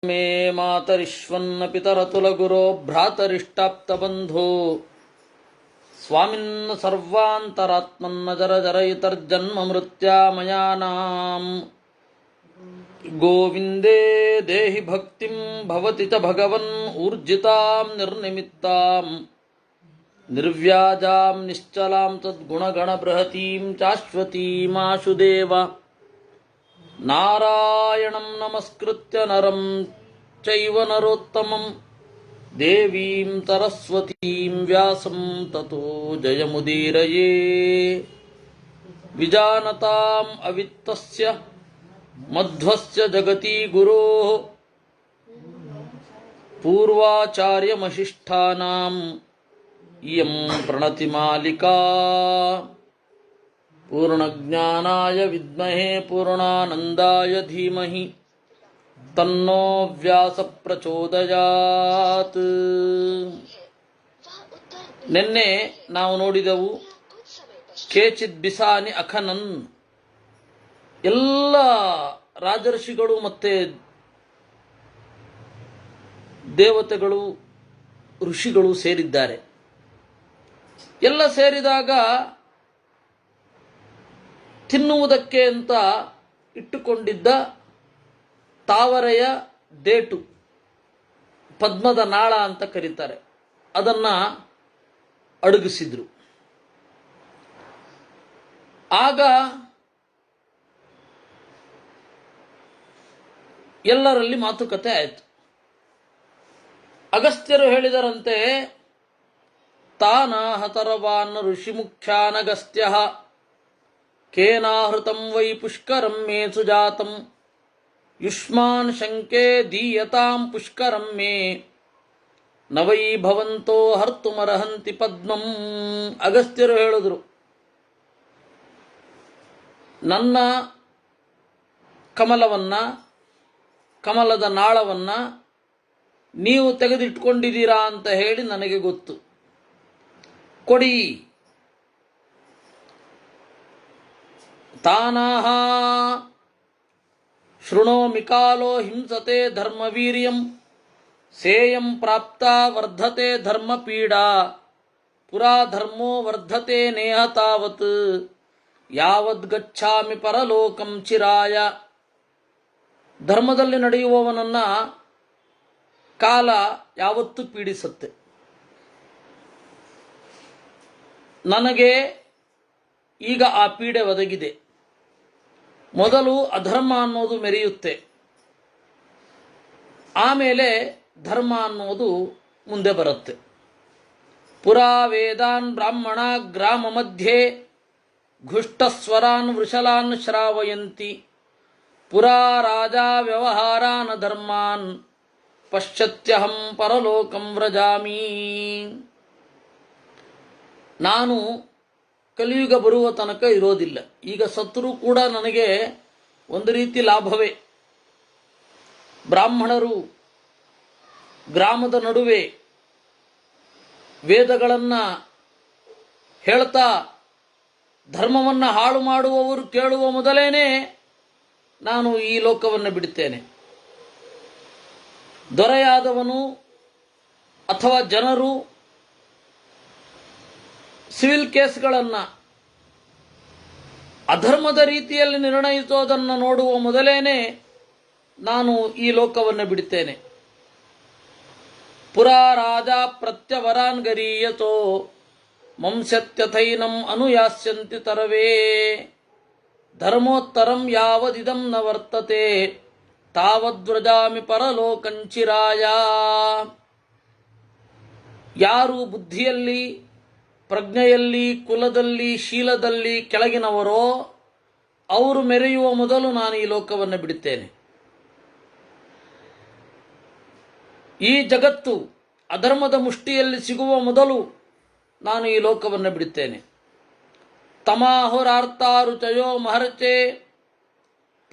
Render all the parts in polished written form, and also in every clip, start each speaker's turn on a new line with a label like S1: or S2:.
S1: ಮೇ ಮಾತರಿಶ್ವನ್ನ ಪಿತರತುಲಗುರೋ ಭ್ರಾತರಿಷ್ಟಾಪ್ತಬಂಧೋ ಸ್ವಾಮಿನ್ನ ಸರ್ವಾಂತರಾತ್ಮನ್ನ ಜರ ಜರಯಿತರ್ಜನ್ಮ ಮೃತ್ಯಾಮಯಾನಾಂ ಗೋವಿಂದೇ ದೇಹಿ ಭಕ್ತಿಂ ಭವತಿ ಚ ಭಗವನ್ ಊರ್ಜಿತಾಂ ನಿರ್ನಿಮಿತ್ತಾಂ ನಿರ್ವ್ಯಾಜಾಂ ನಿಶ್ಚಲಾಂ ತದ್ಗುಣಗಣ ಬೃಹತೀಂ ಶಾಶ್ವತೀಮಾಶುದೇವ ನಾರಾಯಣಂ ನಮಸ್ಕೃತ್ಯ ನರಂ ಚೈವ ನರೋತ್ತಮಂ ದೇವೀಂ ಸರಸ್ವತೀಂ ವ್ಯಾಸಂ ತತೋ ಜಯಮುದೀರಯೇ ವಿಜಾನತಾಂ ಅವಿತ್ತಸ್ಯ ಮಧ್ವಸ್ಯ ಜಗತಿ ಗುರೋಃ ಪೂರ್ವಾಚಾರ್ಯಮಶಿಷ್ಠಾನಾಂ ಇಯಂ ಪ್ರಣತಿಮಾಲಿಕಾ ಪೂರ್ಣಜ್ಞಾನಾಯ ವಿದ್ಮಹೇ ಪೂರ್ಣಾನಂದಾಯ ಧೀಮಹಿ ತನ್ನೋ ವ್ಯಾಸ ಪ್ರಚೋದಯಾತ್. ನಿನ್ನೆ ನಾವು ನೋಡಿದೆವು ಕೇಚಿತ್ ಬಿಸಾನಿ ಅಖನನ್. ಎಲ್ಲ ರಾಜರ್ಷಿಗಳು ಮತ್ತೆ ದೇವತೆಗಳು ಋಷಿಗಳು ಸೇರಿದ್ದಾರೆ. ಎಲ್ಲ ಸೇರಿದಾಗ ತಿನ್ನುವುದಕ್ಕೆ ಅಂತ ಇಟ್ಟುಕೊಂಡಿದ್ದ ತಾವರೆಯ ದೇಟು, ಪದ್ಮದ ನಾಳ ಅಂತ ಕರೀತಾರೆ, ಅದನ್ನು ಅಡಗಿಸಿದ್ರು. ಆಗ ಎಲ್ಲರಲ್ಲಿ ಮಾತುಕತೆ ಆಯಿತು. ಅಗಸ್ತ್ಯರು ಹೇಳಿದರಂತೆ, ತಾನಾಹತರವಾನ್ ಋಷಿಮುಖ್ಯಾನಗಸ್ತ್ಯ ಕೇನಾಹೃತಂ ವೈ ಪುಷ್ಕರಂ ಮೇ ಸುಜಾತಂ ಯುಷ್ಮಾನ್ ಶಂಕೆ ದೀಯತಾಂ ಪುಷ್ಕರಂ ಮೇ ನ ವೈ ಭವಂತೋ ಹರ್ತುಮರ್ಹಂತಿ ಪದ್ಮಂ. ಅಗಸ್ತ್ಯರು ಹೇಳಿದ್ರು, ನನ್ನ ಕಮಲವನ್ನ, ಕಮಲದ ನಾಳವನ್ನ ನೀವು ತೆಗೆದಿಟ್ಕೊಂಡಿದ್ದೀರಾ ಅಂತ ಹೇಳಿ ನನಗೆ ಗೊತ್ತು, ಕೊಡಿ. ತಾನಾಹ ಶೃಣೋಮಿ ಕಾಲೋ ಹಿಂಸತೆ ಧರ್ಮವೀರ್ಯಂ ಸೇಯಂ ಪ್ರಾಪ್ತ ವರ್ಧತೆ ಧರ್ಮಪೀಡಾ ಪುರಾ ಧರ್ಮೋ ವರ್ಧತೆ ನೇಹ ತಾವತ್ ಯಾವದ್ ಗಚ್ಛಾಮಿ ಪರಲೋಕಂ ಚಿರಾಯ. ಧರ್ಮದಲ್ಲಿ ನಡೆಯುವವನನ್ನ ಕಾಲ ಯಾವತ್ತೂ ಪೀಡಿಸುತ್ತೆ. ನನಗೆ ಈಗ ಆ ಪೀಡೆ ಒದಗಿದೆ. ಮೊದಲು ಅಧರ್ಮ ಅನ್ನೋದು ಮೆರೆಯುತ್ತೆ, ಆಮೇಲೆ ಧರ್ಮ ಅನ್ನೋದು ಮುಂದೆ ಬರುತ್ತೆ. ಪುರಾ ವೇದಾನ್ ಬ್ರಾಹ್ಮಣ ಗ್ರಾಮ ಮಧ್ಯೆ ಘುಷ್ಟಸ್ವರಾನ್ ವೃಷಲಾನ್ ಶ್ರಾವಯಂತಿ ಪುರಾ ರಾಜ ವ್ಯವಹಾರಾನ್ ಧರ್ಮಾನ್ ಪಶ್ಯತ್ಯಹಂ ಪರಲೋಕಂ ವ್ರಜಾಮಿ. ನಾನು ಕಲಿಯುಗ ಬರುವ ತನಕ ಇರೋದಿಲ್ಲ. ಈಗ ಸತ್ತರೂ ಕೂಡ ನನಗೆ ಒಂದು ರೀತಿ ಲಾಭವೇ. ಬ್ರಾಹ್ಮಣರು ಗ್ರಾಮದ ನಡುವೆ ವೇದಗಳನ್ನು ಹೇಳ್ತಾ ಧರ್ಮವನ್ನು ಹಾಳು ಮಾಡುವವರು ಕೇಳುವ ಮೊದಲೇನೆ ನಾನು ಈ ಲೋಕವನ್ನು ಬಿಡುತ್ತೇನೆ. ದೊರೆಯಾದವನು ಅಥವಾ ಜನರು ಸಿವಿಲ್ ಕೇಸ್ಗಳನ್ನು ಅಧರ್ಮದ ರೀತಿಯಲ್ಲಿ ನಿರ್ಣಯಿಸೋದನ್ನು ನೋಡುವ ಮೊದಲೇನೆ ನಾನು ಈ ಲೋಕವನ್ನು ಬಿಡುತ್ತೇನೆ. ಪುರಾ ರಾಜ ಪ್ರತ್ಯವರಾನ್ ಗರೀಯತೋ ಮಂಸತ್ಯಥೈನಂ ಅನುಯಾಸ್ಯಂತಿ ತರವೇ ಧರ್ಮೋತ್ತರಂ ಯಾವದಿದಂ ನ ವರ್ತತೆ ತಾವದ್ವ್ರಜಾಮಿ ಪರಲೋಕಂಚಿರಾಯ. ಯಾರು ಬುದ್ಧಿಯಲ್ಲಿ, ಪ್ರಜ್ಞೆಯಲ್ಲಿ, ಕುಲದಲ್ಲಿ, ಶೀಲದಲ್ಲಿ ಕೆಳಗಿನವರೋ ಅವರು ಮೆರೆಯುವ ಮೊದಲು ನಾನು ಈ ಲೋಕವನ್ನು ಬಿಡುತ್ತೇನೆ. ಈ ಜಗತ್ತು ಅಧರ್ಮದ ಮುಷ್ಟಿಯಲ್ಲಿ ಸಿಗುವ ಮೊದಲು ನಾನು ಈ ಲೋಕವನ್ನು ಬಿಡುತ್ತೇನೆ. ತಮಾಹುರಾರ್ತಾರುಚಯೋ ಮಹರ್ಚೆ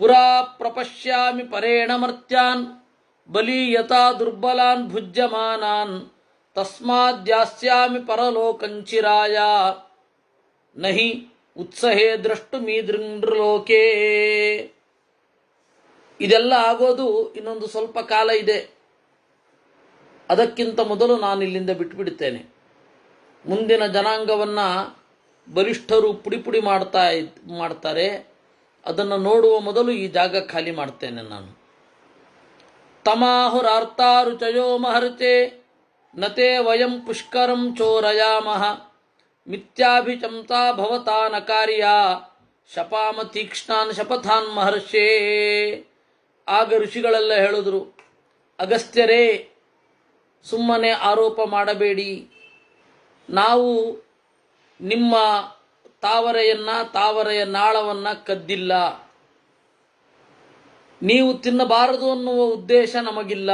S1: ಪುರಾ ಪ್ರಪಶ್ಯಾಮಿ ಪರೇಣ ಮರ್ತ್ಯಾನ್ ಬಲೀಯತಾ ದುರ್ಬಲಾನ್ ಭುಜ್ಯಮಾನಾನ್ ತಸ್ಮಾದ್ಯಾಸ್ಯಾಮಿ ಪರಲೋಕಂಚಿರಾಯ ನಹಿ ಉತ್ಸಹೇ ದ್ರಷ್ಟುಮೀದೃಂಡ್ರಲೋಕೆ. ಇದೆಲ್ಲ ಆಗೋದು ಇನ್ನೊಂದು ಸ್ವಲ್ಪ ಕಾಲ ಇದೆ. ಅದಕ್ಕಿಂತ ಮೊದಲು ನಾನು ಇಲ್ಲಿಂದ ಬಿಟ್ಟುಬಿಡುತ್ತೇನೆ. ಮುಂದಿನ ಜನಾಂಗವನ್ನು ಬಲಿಷ್ಠರು ಪುಡಿ ಮಾಡ್ತಾರೆ. ಅದನ್ನು ನೋಡುವ ಮೊದಲು ಈ ಜಾಗ ಖಾಲಿ ಮಾಡ್ತೇನೆ ನಾನು. ತಮಾಹುರಾರ್ತಾರುಚಯೋ ಮಹರ್ಚೆ ನತೆ ವಯಂ ಪುಷ್ಕರಂ ಚೋರಯಾಮಃ ಮಿಥ್ಯಾಭಿಚಂಸಾ ಭವತಾ ನ ಕಾರ್ಯ ಶಪಾಮ ತೀಕ್ಷ್ಣಾನ್ ಶಪಥಾನ್ ಮಹರ್ಷೇ. ಆಗ ಋಷಿಗಳೆಲ್ಲ ಹೇಳಿದ್ರು, ಅಗಸ್ತ್ಯರೇ, ಸುಮ್ಮನೆ ಆರೋಪ ಮಾಡಬೇಡಿ. ನಾವು ನಿಮ್ಮ ತಾವರೆಯ ನಾಳವನ್ನು ಕದ್ದಿಲ್ಲ. ನೀವು ತಿನ್ನಬಾರದು ಅನ್ನುವ ಉದ್ದೇಶ ನಮಗಿಲ್ಲ.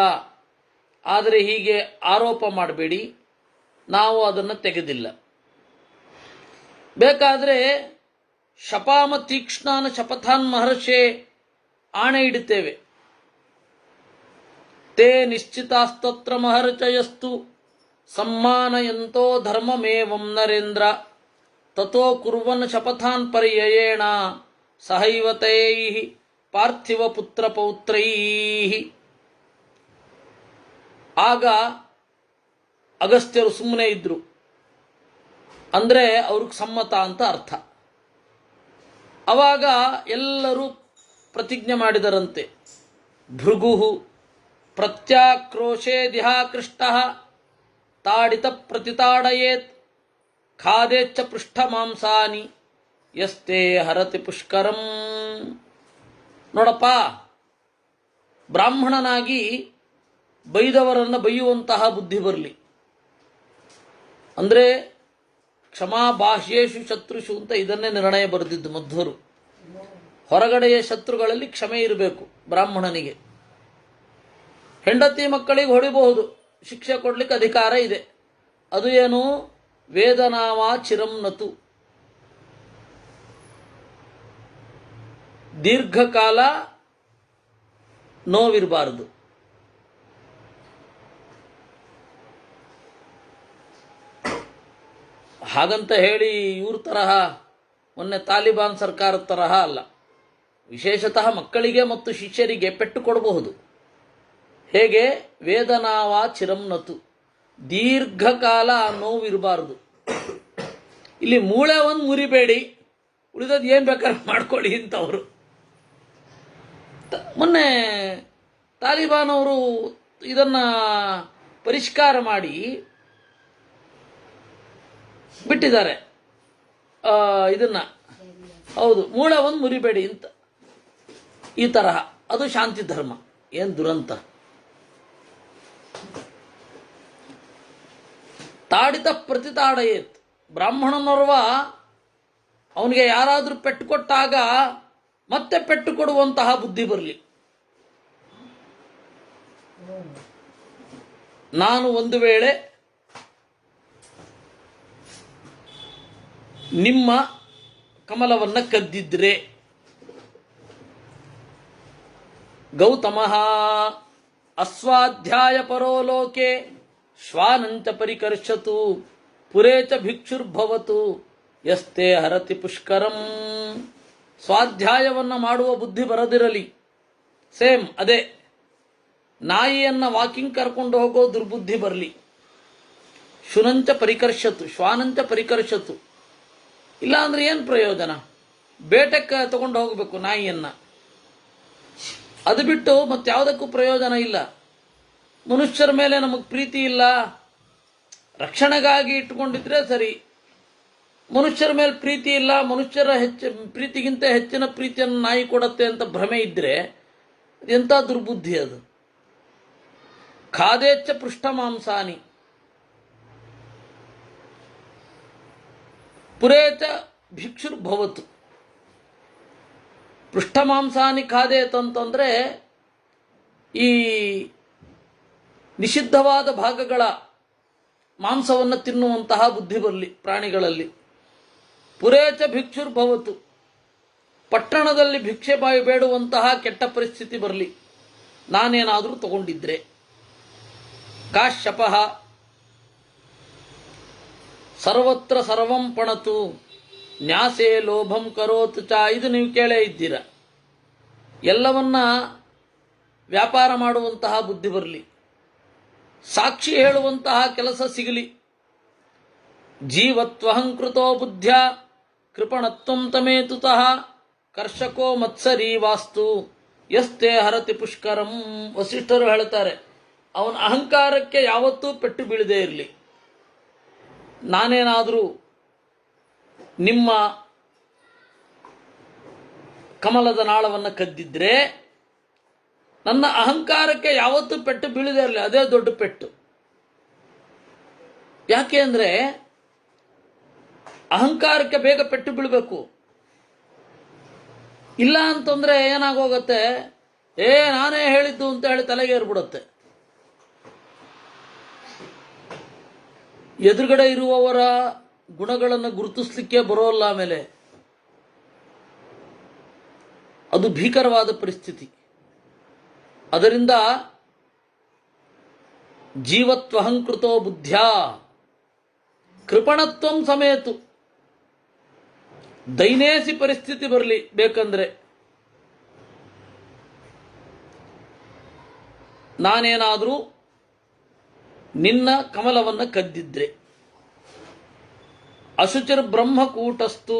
S1: ಆದರೆ ಹೀಗೆ ಆರೋಪ ಮಾಡಬೇಡಿ, ನಾವು ಅದನ್ನು ತೆಗೆದಿಲ್ಲ. ಬೇಕಾದರೆ ಶಪಾಮ ತೀಕ್ಷ್ಣಾನ ಶಪಥಾನ್ ಮಹರ್ಷೆ, ಆಣೆ ಇಡುತ್ತೇವೆ. ತೇ ನಿಶ್ಚಿತಾಸ್ತತ್ರ ಮಹರ್ಷಯಸ್ತು ಸಮ್ಮಾನಯಂತೋ ಧರ್ಮಮೇವಂ ನರೇಂದ್ರ ತಥೋ ಕುರ್ವನ್ ಶಪಥಾನ್ ಪರ್ಯಯೇಣ ಸಹೈವತೈ ಪಾರ್ಥಿವ ಪುತ್ರ ಪೌತ್ರೈ. ಆಗ ಅಗಸ್ತ್ಯರು ಸುಮ್ಮನೆ ಇದ್ರು, ಅಂದರೆ ಅವ್ರಿಗೆ ಸಮ್ಮತ ಅಂತ ಅರ್ಥ. ಆವಾಗ ಎಲ್ಲರೂ ಪ್ರತಿಜ್ಞೆ ಮಾಡಿದರಂತೆ. ಭೃಗು ಪ್ರತ್ಯಾಕ್ರೋಶೇದಿಹಾಕೃಷ್ಟ ತಾಡಿತ ಪ್ರತಿತಾಡಯೇತ್ ಖಾದೇಚ್ಛ ಪೃಷ್ಠ ಮಾಂಸಾನಿ ಯಸ್ತೆ ಹರತಿ ಪುಷ್ಕರಂ. ನೋಡಪ್ಪ, ಬ್ರಾಹ್ಮಣನಾಗಿ ಬೈದವರನ್ನು ಬೈಯುವಂತಹ ಬುದ್ಧಿ ಬರಲಿ. ಅಂದರೆ ಕ್ಷಮಾ ಬಾಹ್ಯೇಷು ಶತ್ರುಷು ಅಂತ ಇದನ್ನೇ ನಿರ್ಣಯ ಬರೆದಿದ್ದು ಮಧ್ವರು. ಹೊರಗಡೆಯ ಶತ್ರುಗಳಲ್ಲಿ ಕ್ಷಮೆ ಇರಬೇಕು ಬ್ರಾಹ್ಮಣನಿಗೆ. ಹೆಂಡತಿ ಮಕ್ಕಳಿಗೆ ಹೊಡಿಬಹುದು, ಶಿಕ್ಷೆ ಕೊಡ್ಲಿಕ್ಕೆ ಅಧಿಕಾರ ಇದೆ. ಅದು ಏನು? ವೇದನಾವಾ ಚಿರಂ ನತು, ದೀರ್ಘಕಾಲ ನೋವಿರಬಾರದು. ಹಾಗಂತ ಹೇಳಿ ಇವ್ರ ತರಹ ಮೊನ್ನೆ ತಾಲಿಬಾನ್ ಸರ್ಕಾರದ ತರಹ ಅಲ್ಲ. ವಿಶೇಷತಃ ಮಕ್ಕಳಿಗೆ ಮತ್ತು ಶಿಷ್ಯರಿಗೆ ಪೆಟ್ಟು ಕೊಡಬಹುದು. ಹೇಗೆ? ವೇದನಾವಾ ಚಿರಂನತು, ದೀರ್ಘಕಾಲ ಆ ನೋವಿರಬಾರದು. ಇಲ್ಲಿ ಮೂಳೆ ಒಂದು ಮುರಿಬೇಡಿ, ಉಳಿದದ್ದು ಏನು ಬೇಕಾದ್ರೆ ಮಾಡ್ಕೊಳ್ಳಿ ಅಂತವರು. ಮೊನ್ನೆ ತಾಲಿಬಾನ್ ಅವರು ಇದನ್ನು ಪರಿಷ್ಕಾರ ಮಾಡಿ ಬಿಟ್ಟಿದ್ದಾರೆ. ಇದನ್ನ ಹೌದು, ಮೂಳೆ ಒಂದು ಮುರಿಬೇಡಿ ಅಂತ. ಈ ತರಹ ಅದು ಶಾಂತಿ ಧರ್ಮ. ಏನು ದುರಂತ! ತಾಡಿತ ಪ್ರತಿತಾಡಯೇತ್, ಬ್ರಾಹ್ಮಣನೋರ್ವ ಅವನಿಗೆ ಯಾರಾದರೂ ಪೆಟ್ಟು ಕೊಟ್ಟಾಗ ಮತ್ತೆ ಪೆಟ್ಟು ಕೊಡುವಂತಹ ಬುದ್ಧಿ ಬರಲಿ. ನಾನು ಒಂದು ವೇಳೆ ನಿಮ್ಮ ಕಮಲವನ್ನು ಕದ್ದಿದ್ರೆ, ಗೌತಮಃ ಅಸ್ವಾಧ್ಯಾಯ ಪರೋಲೋಕೆ ಶ್ವಾನಂಚ ಪರಿಕರ್ಷತು ಪುರೇಚ ಭಿಕ್ಷುರ್ಭವತು ಯಸ್ತೆ ಹರತಿ ಪುಷ್ಕರಂ. ಸ್ವಾಧ್ಯಾಯವನ್ನು ಮಾಡುವ ಬುದ್ಧಿ ಬರದಿರಲಿ. ಸೇಮ್ ಅದೇ, ನಾಯಿಯನ್ನು ವಾಕಿಂಗ್ ಕರ್ಕೊಂಡು ಹೋಗೋ ದುರ್ಬುದ್ಧಿ ಬರಲಿ. ಶುನಂಚ ಪರಿಕರ್ಷತು, ಶ್ವಾನಂಚ ಪರಿಕರ್ಷತು. ಇಲ್ಲ ಅಂದ್ರೆ ಏನು ಪ್ರಯೋಜನ? ಬೇಟಕ್ಕೆ ತಗೊಂಡು ಹೋಗಬೇಕು ನಾಯಿಯನ್ನು, ಅದು ಬಿಟ್ಟು ಮತ್ತಾವುದಕ್ಕೂ ಪ್ರಯೋಜನ ಇಲ್ಲ. ಮನುಷ್ಯರ ಮೇಲೆ ನಮಗೆ ಪ್ರೀತಿ ಇಲ್ಲ, ರಕ್ಷಣೆಗಾಗಿ ಇಟ್ಟುಕೊಂಡಿದ್ರೆ ಸರಿ. ಮನುಷ್ಯರ ಮೇಲೆ ಪ್ರೀತಿ ಇಲ್ಲ, ಮನುಷ್ಯರ ಪ್ರೀತಿಗಿಂತ ಹೆಚ್ಚಿನ ಪ್ರೀತಿಯನ್ನು ನಾಯಿ ಕೊಡತ್ತೆ ಅಂತ ಭ್ರಮೆ ಇದ್ರೆ ಎಂಥ ದುರ್ಬುದ್ಧಿ ಅದು. ಖಾದೇಚ್ಛ ಪೃಷ್ಠ ಮಾಂಸಾನಿ ಪುರೇತ ಭಿಕ್ಷುರ್ಭವತು. ಪೃಷ್ಠ ಮಾಂಸಾನಿ ಖಾದೇತ್ ಅಂತಂದರೆ ಈ ನಿಷಿದ್ಧವಾದ ಭಾಗಗಳ ಮಾಂಸವನ್ನು ತಿನ್ನುವಂತಹ ಬುದ್ಧಿ ಬರಲಿ ಪ್ರಾಣಿಗಳಲ್ಲಿ. ಪುರೇಚ ಭಿಕ್ಷುರ್ಭವತು, ಪಟ್ಟಣದಲ್ಲಿ ಭಿಕ್ಷೆ ಬಾಯಿ ಬೇಡುವಂತಹ ಕೆಟ್ಟ ಪರಿಸ್ಥಿತಿ ಬರಲಿ ನಾನೇನಾದರೂ ತಗೊಂಡಿದ್ರೆ. ಕಾಶ್ಯಪಃ ಸರ್ವತ್ರ ಸರ್ವಂ ಪಣತು ನ್ಯಾಸೇ ಲೋಭಂ ಕರೋತು ಚ. ಇದು ನೀವು ಕೇಳೇ ಇದ್ದೀರ. ಎಲ್ಲವನ್ನ ವ್ಯಾಪಾರ ಮಾಡುವಂತಹ ಬುದ್ಧಿ ಬರಲಿ, ಸಾಕ್ಷಿ ಹೇಳುವಂತಹ ಕೆಲಸ ಸಿಗಲಿ. ಜೀವತ್ವಹಂಕೃತೋ ಬುದ್ಧ್ಯ ಕೃಪಣತ್ವಂ ತಮೇತುತಃ ಕರ್ಷಕೋ ಮತ್ಸರಿ ವಾಸ್ತು ಯಸ್ತೆ ಹರತಿ ಪುಷ್ಕರಂ. ವಸಿಷ್ಠರು ಹೇಳ್ತಾರೆ, ಅವನ ಅಹಂಕಾರಕ್ಕೆ ಯಾವತ್ತೂ ಪೆಟ್ಟು ಬೀಳದೇ ಇರಲಿ. ನಾನೇನಾದರೂ ನಿಮ್ಮ ಕಮಲದ ನಾಳವನ್ನು ಕದ್ದಿದ್ರೆ ನನ್ನ ಅಹಂಕಾರಕ್ಕೆ ಯಾವತ್ತೂ ಪೆಟ್ಟು ಬೀಳದೇ ಇರಲಿ, ಅದೇ ದೊಡ್ಡ ಪೆಟ್ಟು. ಯಾಕೆ ಅಂದರೆ ಅಹಂಕಾರಕ್ಕೆ ಬೇಗ ಪೆಟ್ಟು ಬೀಳಬೇಕು. ಇಲ್ಲ ಅಂತಂದ್ರೆ ಏನಾಗೋಗತ್ತೆ, ನಾನೇ ಹೇಳಿದ್ದು ಅಂತ ಹೇಳಿ ತಲೆಗೆ ಏರ್ಬಿಡುತ್ತೆ. ಎದುರುಗಡೆ ಇರುವವರ ಗುಣಗಳನ್ನು ಗುರುತಿಸ್ಲಿಕ್ಕೆ ಬರೋಲ್ಲ. ಆಮೇಲೆ ಅದು ಭೀಕರವಾದ ಪರಿಸ್ಥಿತಿ. ಅದರಿಂದ ಜೀವತ್ವಹಂಕೃತೋ ಬುದ್ಧ್ಯಾ ಕೃಪಣತ್ವಂ ಸಮೇತು. ದೈನೇಸಿ ಪರಿಸ್ಥಿತಿ ಬರಲಿ ಬೇಕಂದ್ರೆ ನಾನೇನಾದರೂ ನಿನ್ನ ಕಮಲವನ್ನು ಕದ್ದಿದ್ರೆ. ಅಶುಚಿರ್ ಬ್ರಹ್ಮಕೂಟಸ್ತು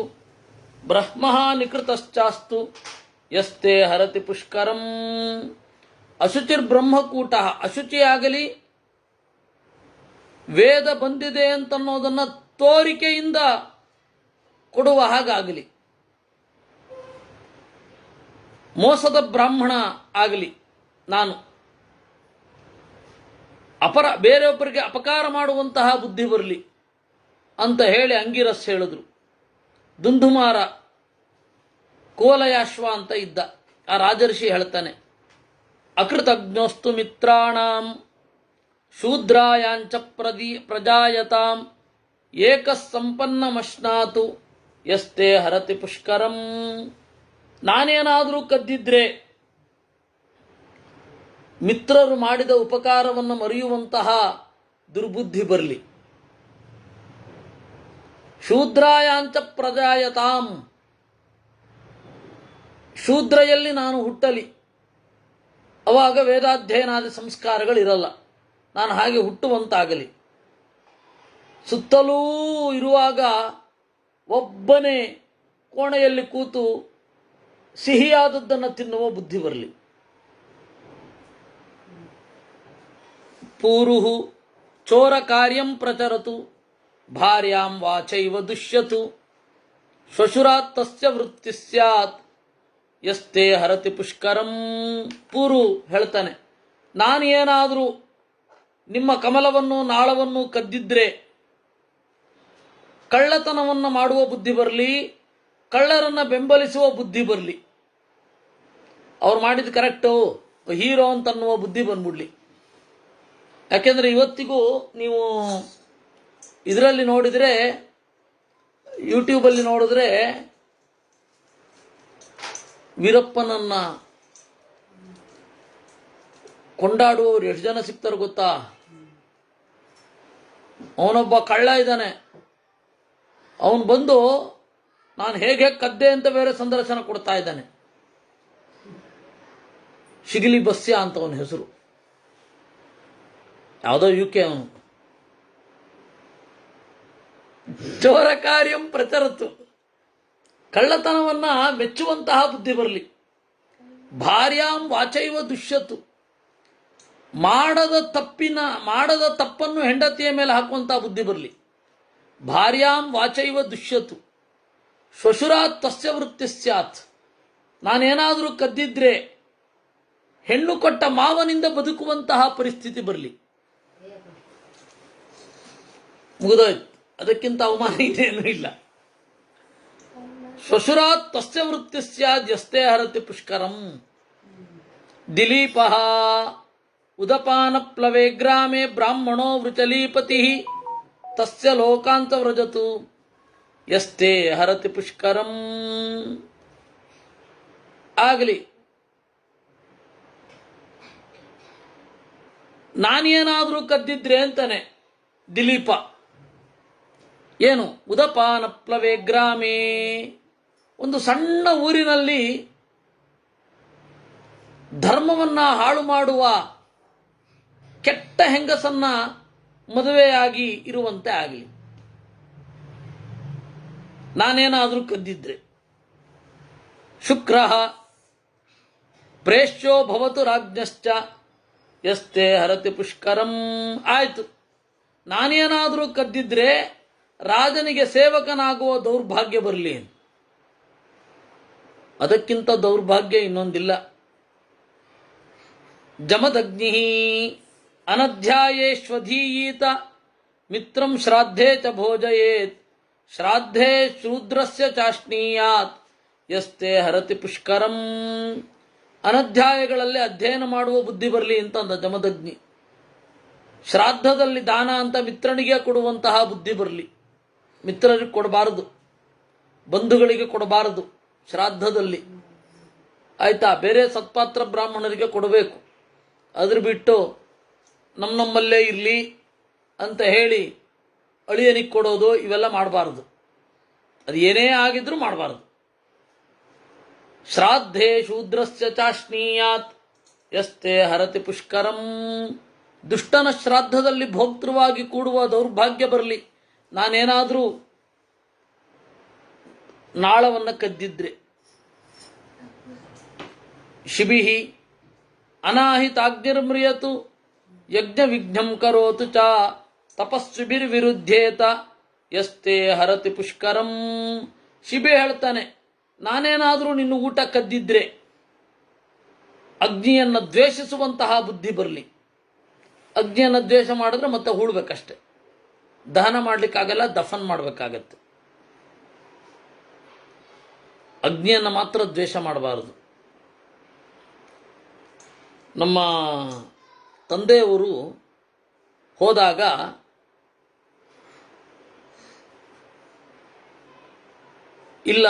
S1: ಬ್ರಹ್ಮ ನಿಕೃತಶ್ಚಾಸ್ತು ಯಸ್ತೆ ಹರತಿ ಪುಷ್ಕರಂ. ಅಶುಚಿರ್ ಬ್ರಹ್ಮಕೂಟ, ಅಶುಚಿಯಾಗಲಿ, ವೇದ ಬಂದಿದೆ ಅಂತನ್ನೋದನ್ನು ತೋರಿಕೆಯಿಂದ ಕೊಡುವ ಹಾಗಾಗಲಿ, ಮೋಸದ ಬ್ರಾಹ್ಮಣ ಆಗಲಿ ನಾನು, ಬೇರೆಯೊಬ್ಬರಿಗೆ ಅಪಕಾರ ಮಾಡುವಂತಹ ಬುದ್ಧಿ ಬರಲಿ ಅಂತ ಹೇಳಿ ಅಂಗಿರಸ್ ಹೇಳಿದ್ರು. ದುಂದುಮಾರ ಕೋಲಯಾಶ್ವ ಅಂತ ಇದ್ದ ಆ ರಾಜರ್ಷಿ ಹೇಳ್ತಾನೆ, ಅಕೃತಜ್ಞೋಸ್ತು ಮಿತ್ರಾಣಾಂ ಶೂದ್ರಾಯಾಂಚ ಪ್ರಜಾಯತಾಂ ಏಕಃ ಸಂಪನ್ನಮಶ್ನಾತು ಯಸ್ತೆ ಹರತಿ ಪುಷ್ಕರಂ. ನಾನೇನಾದರೂ ಕದ್ದಿದ್ರೆ ಮಿತ್ರರು ಮಾಡಿದ ಉಪಕಾರವನ್ನು ಮರೆಯುವಂತಹ ದುರ್ಬುದ್ಧಿ ಬರಲಿ. ಶೂದ್ರಾಯಾಂಚ ಪ್ರಜಾಯತಾಂ, ಶೂದ್ರೆಯಲ್ಲಿ ನಾನು ಹುಟ್ಟಲಿ, ಅವಾಗ ವೇದಾಧ್ಯಯನಾದ ಸಂಸ್ಕಾರಗಳಿರಲ್ಲ, ನಾನು ಹಾಗೆ ಹುಟ್ಟುವಂತಾಗಲಿ. ಸುತ್ತಲೂ ಇರುವಾಗ ಒಬ್ಬನೇ ಕೋಣೆಯಲ್ಲಿ ಕೂತು ಸಿಹಿಯಾದದ್ದನ್ನು ತಿನ್ನುವ ಬುದ್ಧಿ ಬರಲಿ. ಪೂರುಹು ಚೋರ ಕಾರ್ಯಂ ಪ್ರಚರತು ಭಾರ್ಯಾಂ ವಾಚೈವ ದುಷ್ಯತು ಶ್ವಶುರಾತ್ ತಸ್ಯ ವೃತ್ತಿ ಸ್ಯಾತ್ ಯಸ್ತೆ ಹರತಿ ಪುಷ್ಕರಂ. ಪೂರು ಹೇಳ್ತಾನೆ, ನಾನು ಏನಾದರೂ ನಿಮ್ಮ ಕಮಲವನ್ನು ನಾಳವನ್ನು ಕದ್ದಿದ್ರೆ ಕಳ್ಳತನವನ್ನು ಮಾಡುವ ಬುದ್ಧಿ ಬರಲಿ, ಕಳ್ಳರನ್ನು ಬೆಂಬಲಿಸುವ ಬುದ್ಧಿ ಬರಲಿ. ಅವ್ರು ಮಾಡಿದ ಕರೆಕ್ಟು, ಹೀರೋ ಅಂತನ್ನುವ ಬುದ್ಧಿ ಬಂದ್ಬಿಡ್ಲಿ. ಯಾಕೆಂದರೆ ಇವತ್ತಿಗೂ ನೀವು ಇದರಲ್ಲಿ ನೋಡಿದರೆ, ಯೂಟ್ಯೂಬಲ್ಲಿ ನೋಡಿದ್ರೆ ವೀರಪ್ಪನನ್ನ ಕೊಂಡಾಡುವವರು ಎಷ್ಟು ಜನ ಸಿಗ್ತಾರೆ ಗೊತ್ತಾ? ಅವನೊಬ್ಬ ಕಳ್ಳ ಇದ್ದಾನೆ, ಅವನು ಬಂದು ನಾನು ಹೇಗೆ ಕದ್ದೆ ಅಂತ ಬೇರೆ ಸಂದರ್ಶನ ಕೊಡ್ತಾ ಇದ್ದಾನೆ. ಶಿಗಿಲಿ ಬಸ್ಯ ಅಂತ ಅವನ ಹೆಸರು, ಯಾವುದೋ UK ಅವನು. ಚೋರ ಕಾರ್ಯಂ ಪ್ರಚರತು, ಕಳ್ಳತನವನ್ನ ಮೆಚ್ಚುವಂತಹ ಬುದ್ಧಿ ಬರಲಿ. ಭಾರ್ಯಾಂ ವಾಚೈವ ದುಷ್ಯತು, ಮಾಡದ ತಪ್ಪನ್ನು ಹೆಂಡತಿಯ ಮೇಲೆ ಹಾಕುವಂತಹ ಬುದ್ಧಿ ಬರಲಿ. ಭಾರ್ಯಾಂ ವಾಚೈವ ದುಷ್ಯತು ಶ್ವಶುರಾತ್ ತಸ್ಯ ವೃತ್ತಿ ಸ್ಯಾತ್. ನಾನೇನಾದರೂ ಕದ್ದಿದ್ರೆ ಹೆಣ್ಣು ಕೊಟ್ಟ ಮಾವನಿಂದ ಬದುಕುವಂತಹ ಪರಿಸ್ಥಿತಿ ಬರಲಿ. ಮುಗಿದೋಯ್ತು, ಅದಕ್ಕಿಂತ ಅವಮಾನ ಇದೇನೂ ಇಲ್ಲ. ಶ್ವಶುರಾತ್ ತಸ್ಯ ವೃತ್ತಿ ಸ್ಯಾದ್ ಯಸ್ತೆ ಹರತಿ ಪುಷ್ಕರಂ. ದಿಲೀಪ ಉದಪಾನ ಪ್ಲವೇ ಗ್ರಾಮೇ ಬ್ರಾಹ್ಮಣೋ ವೃಚಲೀಪತಿ ತಸ್ಯ ಲೋಕಾಂತ ವ್ರಜತು ಯಸ್ತೆ ಹರತಿ ಪುಷ್ಕರಂ. ಆಗಲಿ, ನಾನೇನಾದರೂ ಕದ್ದಿದ್ರೆ ಅಂತಾನೆ ದಿಲೀಪ. ಏನು? ಉದಪಾನ ಪ್ಲವೇ ಗ್ರಾಮೇ, ಒಂದು ಸಣ್ಣ ಊರಿನಲ್ಲಿ ಧರ್ಮವನ್ನು ಹಾಳು ಮಾಡುವ ಕೆಟ್ಟ ಹೆಂಗಸನ್ನ ಮದುವೆಯಾಗಿ ಇರುವಂತೆ ಆಗಲಿ. ನಾನೇನಾದರೂ ಕದ್ದಿದ್ರೆ ಶುಕ್ರ ಪ್ರೇಷ್ಯೋ ಭವತು ರಾಜ್ಞಶ್ಚ ಯಸ್ತೆ ಹರತಿ ಪುಷ್ಕರಂ. ಆಯ್ತು, ನಾನೇನಾದರೂ ಕದ್ದಿದ್ರೆ ರಾಜನಿಗೆ ಸೇವಕನಾಗುವ ದೌರ್ಭಾಗ್ಯ ಬರಲಿ. ಅದಕ್ಕಿಂತ ದೌರ್ಭಾಗ್ಯ ಇನ್ನೊಂದಿಲ್ಲ. ಜಮದಗ್ನಿ ಅನಧ್ಯಾಯೇಷ್ವಧೀಯೀತ ಮಿತ್ರಂ ಶ್ರಾದ್ಧೇ ಚ ಭೋಜಯೇತ್ ಶ್ರಾದ್ಧೇ ಶೂದ್ರಸ್ಯ ಚಾಷ್ಣೀಯಾತ್ ಯಸ್ತೆ ಹರತಿ ಪುಷ್ಕರಂ. ಅನಧ್ಯಾಯಗಳಲ್ಲಿ ಅಧ್ಯಯನ ಮಾಡುವ ಬುದ್ಧಿ ಬರಲಿ ಅಂತಂದ ಜಮದಗ್ನಿ. ಶ್ರಾದ್ದದಲ್ಲಿ ದಾನ ಅಂತ ಮಿತ್ರನಿಗೆ ಕೊಡುವಂತಹ ಬುದ್ಧಿ ಬರಲಿ. ಮಿತ್ರರಿಗೆ ಕೊಡಬಾರದು, ಬಂಧುಗಳಿಗೆ ಕೊಡಬಾರದು ಶ್ರಾದ್ದದಲ್ಲಿ. ಆಯ್ತಾ? ಬೇರೆ ಸತ್ಪಾತ್ರ ಬ್ರಾಹ್ಮಣರಿಗೆ ಕೊಡಬೇಕು. ಅದ್ರ ಬಿಟ್ಟು ನಮ್ಮಲ್ಲೇ ಇರಲಿ ಅಂತ ಹೇಳಿ ಅಳಿಯನಿಗೆ ಕೊಡೋದು ಇವೆಲ್ಲ ಮಾಡಬಾರದು. ಅದು ಏನೇ ಆಗಿದ್ರೂ ಮಾಡಬಾರದು. ಶ್ರಾದ್ಧೇ ಶೂದ್ರಸ್ಯ ಚಾಷ್ಣೀಯಾತ್ ಯಸ್ತೆ ಹರತಿ ಪುಷ್ಕರಂ. ದುಷ್ಟನ ಶ್ರಾದ್ದದಲ್ಲಿ ಭೋಕ್ತೃವಾಗಿ ಕೂಡುವ ದೌರ್ಭಾಗ್ಯ ಬರಲಿ. ನಾನೇನಾದರೂ ನಾಳವನ್ನು ಕದ್ದಿದ್ರೆ. ಶಿಬಿಹಿ ಅನಾಹಿತಾಗ್ನಿರ್ಮ್ರಿಯತು ಯಜ್ಞ ವಿಘ್ನಂ ಕರೋತು ಚ ತಪಸ್ವಿಭಿರ್ವಿರುದ್ಧೇತ ಯಸ್ತೆ ಹರತಿ ಪುಷ್ಕರಂ. ಶಿಬಿ ಹೇಳ್ತಾನೆ, ನಾನೇನಾದರೂ ನಿನ್ನ ಊಟ ಕದ್ದಿದ್ರೆ ಅಗ್ನಿಯನ್ನು ದ್ವೇಷಿಸುವಂತಹ ಬುದ್ಧಿ ಬರಲಿ. ಅಗ್ನಿಯನ್ನು ದ್ವೇಷ ಮಾಡಿದ್ರೆ ಮತ್ತೆ ಹೂಳ್ಬೇಕಷ್ಟೆ. ದಹನ ಮಾಡಲಿಕ್ಕಾಗಲ್ಲ, ದಫನ್ ಮಾಡಬೇಕಾಗತ್ತೆ. ಅಗ್ನಿಯನ್ನು ಮಾತ್ರ ದ್ವೇಷ ಮಾಡಬಾರದು. ನಮ್ಮ ತಂದೆಯವರು ಹೋದಾಗ ಇಲ್ಲ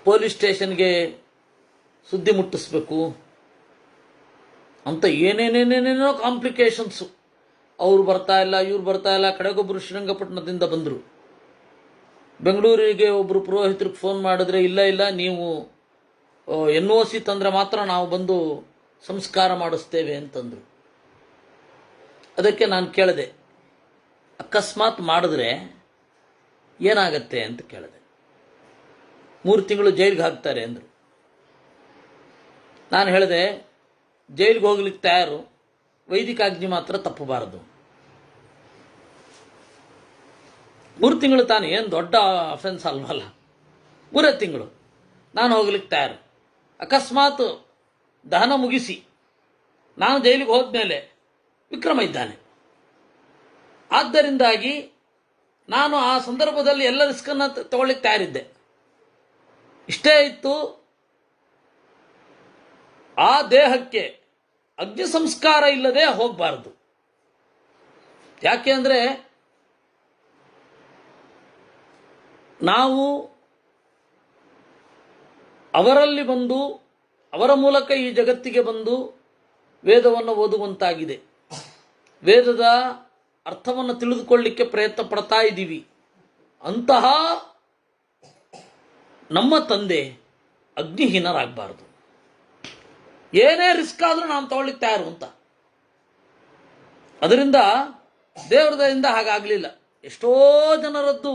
S1: ಪೊಲೀಸ್ ಸ್ಟೇಷನ್ಗೆ ಸುದ್ದಿ ಮುಟ್ಟಿಸ್ಬೇಕು ಅಂತ ಏನೇನೇನೇನೇನೋ ಕಾಂಪ್ಲಿಕೇಶನ್ಸು. ಅವ್ರು ಬರ್ತಾ ಇಲ್ಲ, ಇವ್ರು ಬರ್ತಾ ಇಲ್ಲ. ಕಡೆಗೊಬ್ಬರು ಶ್ರೀರಂಗಪಟ್ಟಣದಿಂದ ಬಂದರು. ಬೆಂಗಳೂರಿಗೆ ಒಬ್ಬರು ಪುರೋಹಿತರಿಗೆ ಫೋನ್ ಮಾಡಿದ್ರೆ, ಇಲ್ಲ ನೀವು NOC ತಂದರೆ ಮಾತ್ರ ನಾವು ಬಂದು ಸಂಸ್ಕಾರ ಮಾಡಿಸ್ತೇವೆ ಅಂತಂದರು. ಅದಕ್ಕೆ ನಾನು ಕೇಳಿದೆ, ಅಕಸ್ಮಾತ್ ಮಾಡಿದ್ರೆ ಏನಾಗತ್ತೆ ಅಂತ ಕೇಳಿದೆ. 3 ತಿಂಗಳು ಜೈಲಿಗೆ ಹಾಕ್ತಾರೆ ಅಂದರು. ನಾನು ಹೇಳಿದೆ, ಜೈಲಿಗೆ ಹೋಗ್ಲಿಕ್ಕೆ ತಯಾರು, ವೈದಿಕಾಗ್ನಿ ಮಾತ್ರ ತಪ್ಪಬಾರದು. 3 ತಿಂಗಳು ತಾನೇ, ಏನು ದೊಡ್ಡ ಅಫೆನ್ಸ್ ಅಲ್ವಲ್ಲ. 3 ತಿಂಗಳು ನಾನು ಹೋಗ್ಲಿಕ್ಕೆ ತಯಾರು. ಅಕಸ್ಮಾತ್ ದಹನ ಮುಗಿಸಿ ನಾನು ಜೈಲಿಗೆ ಹೋದ್ಮೇಲೆ ವಿಕ್ರಮ ಇದ್ದಾನೆ. ಆದ್ದರಿಂದಾಗಿ ನಾನು ಆ ಸಂದರ್ಭದಲ್ಲಿ ಎಲ್ಲ ರಿಸ್ಕನ್ನು ತಗೊಳ್ಳಿಕ್ಕೆ ತಯಾರಿದ್ದೆ. ಇಷ್ಟೇ ಇತ್ತು, ಆ ದೇಹಕ್ಕೆ ಅಗ್ನಿ ಸಂಸ್ಕಾರ ಇಲ್ಲದೆ ಹೋಗಬಾರದು. ಯಾಕೆ ಅಂದರೆ ನಾವು ಅವರಲ್ಲಿ ಬಂದು, ಅವರ ಮೂಲಕ ಈ ಜಗತ್ತಿಗೆ ಬಂದು ವೇದವನ್ನು ಓದುವಂತಾಗಿದೆ. ವೇದದ ಅರ್ಥವನ್ನು ತಿಳಿದುಕೊಳ್ಳಲಿಕ್ಕೆ ಪ್ರಯತ್ನ ಪಡ್ತಾ ಇದ್ದೀವಿ. ಅಂತಹ ನಮ್ಮ ತಂದೆ ಅಗ್ನಿಹೀನರಾಗಬಾರದು. ಏನೇ ರಿಸ್ಕ್ ಆದರೂ ನಾನು ತಗೊಳ್ಳಿಕ್ಕೆ ತಯಾರು ಅಂತ. ಅದರಿಂದ ದೇವರ ದಯೆಯಿಂದ ಹಾಗಾಗಲಿಲ್ಲ. ಎಷ್ಟೋ ಜನರದ್ದು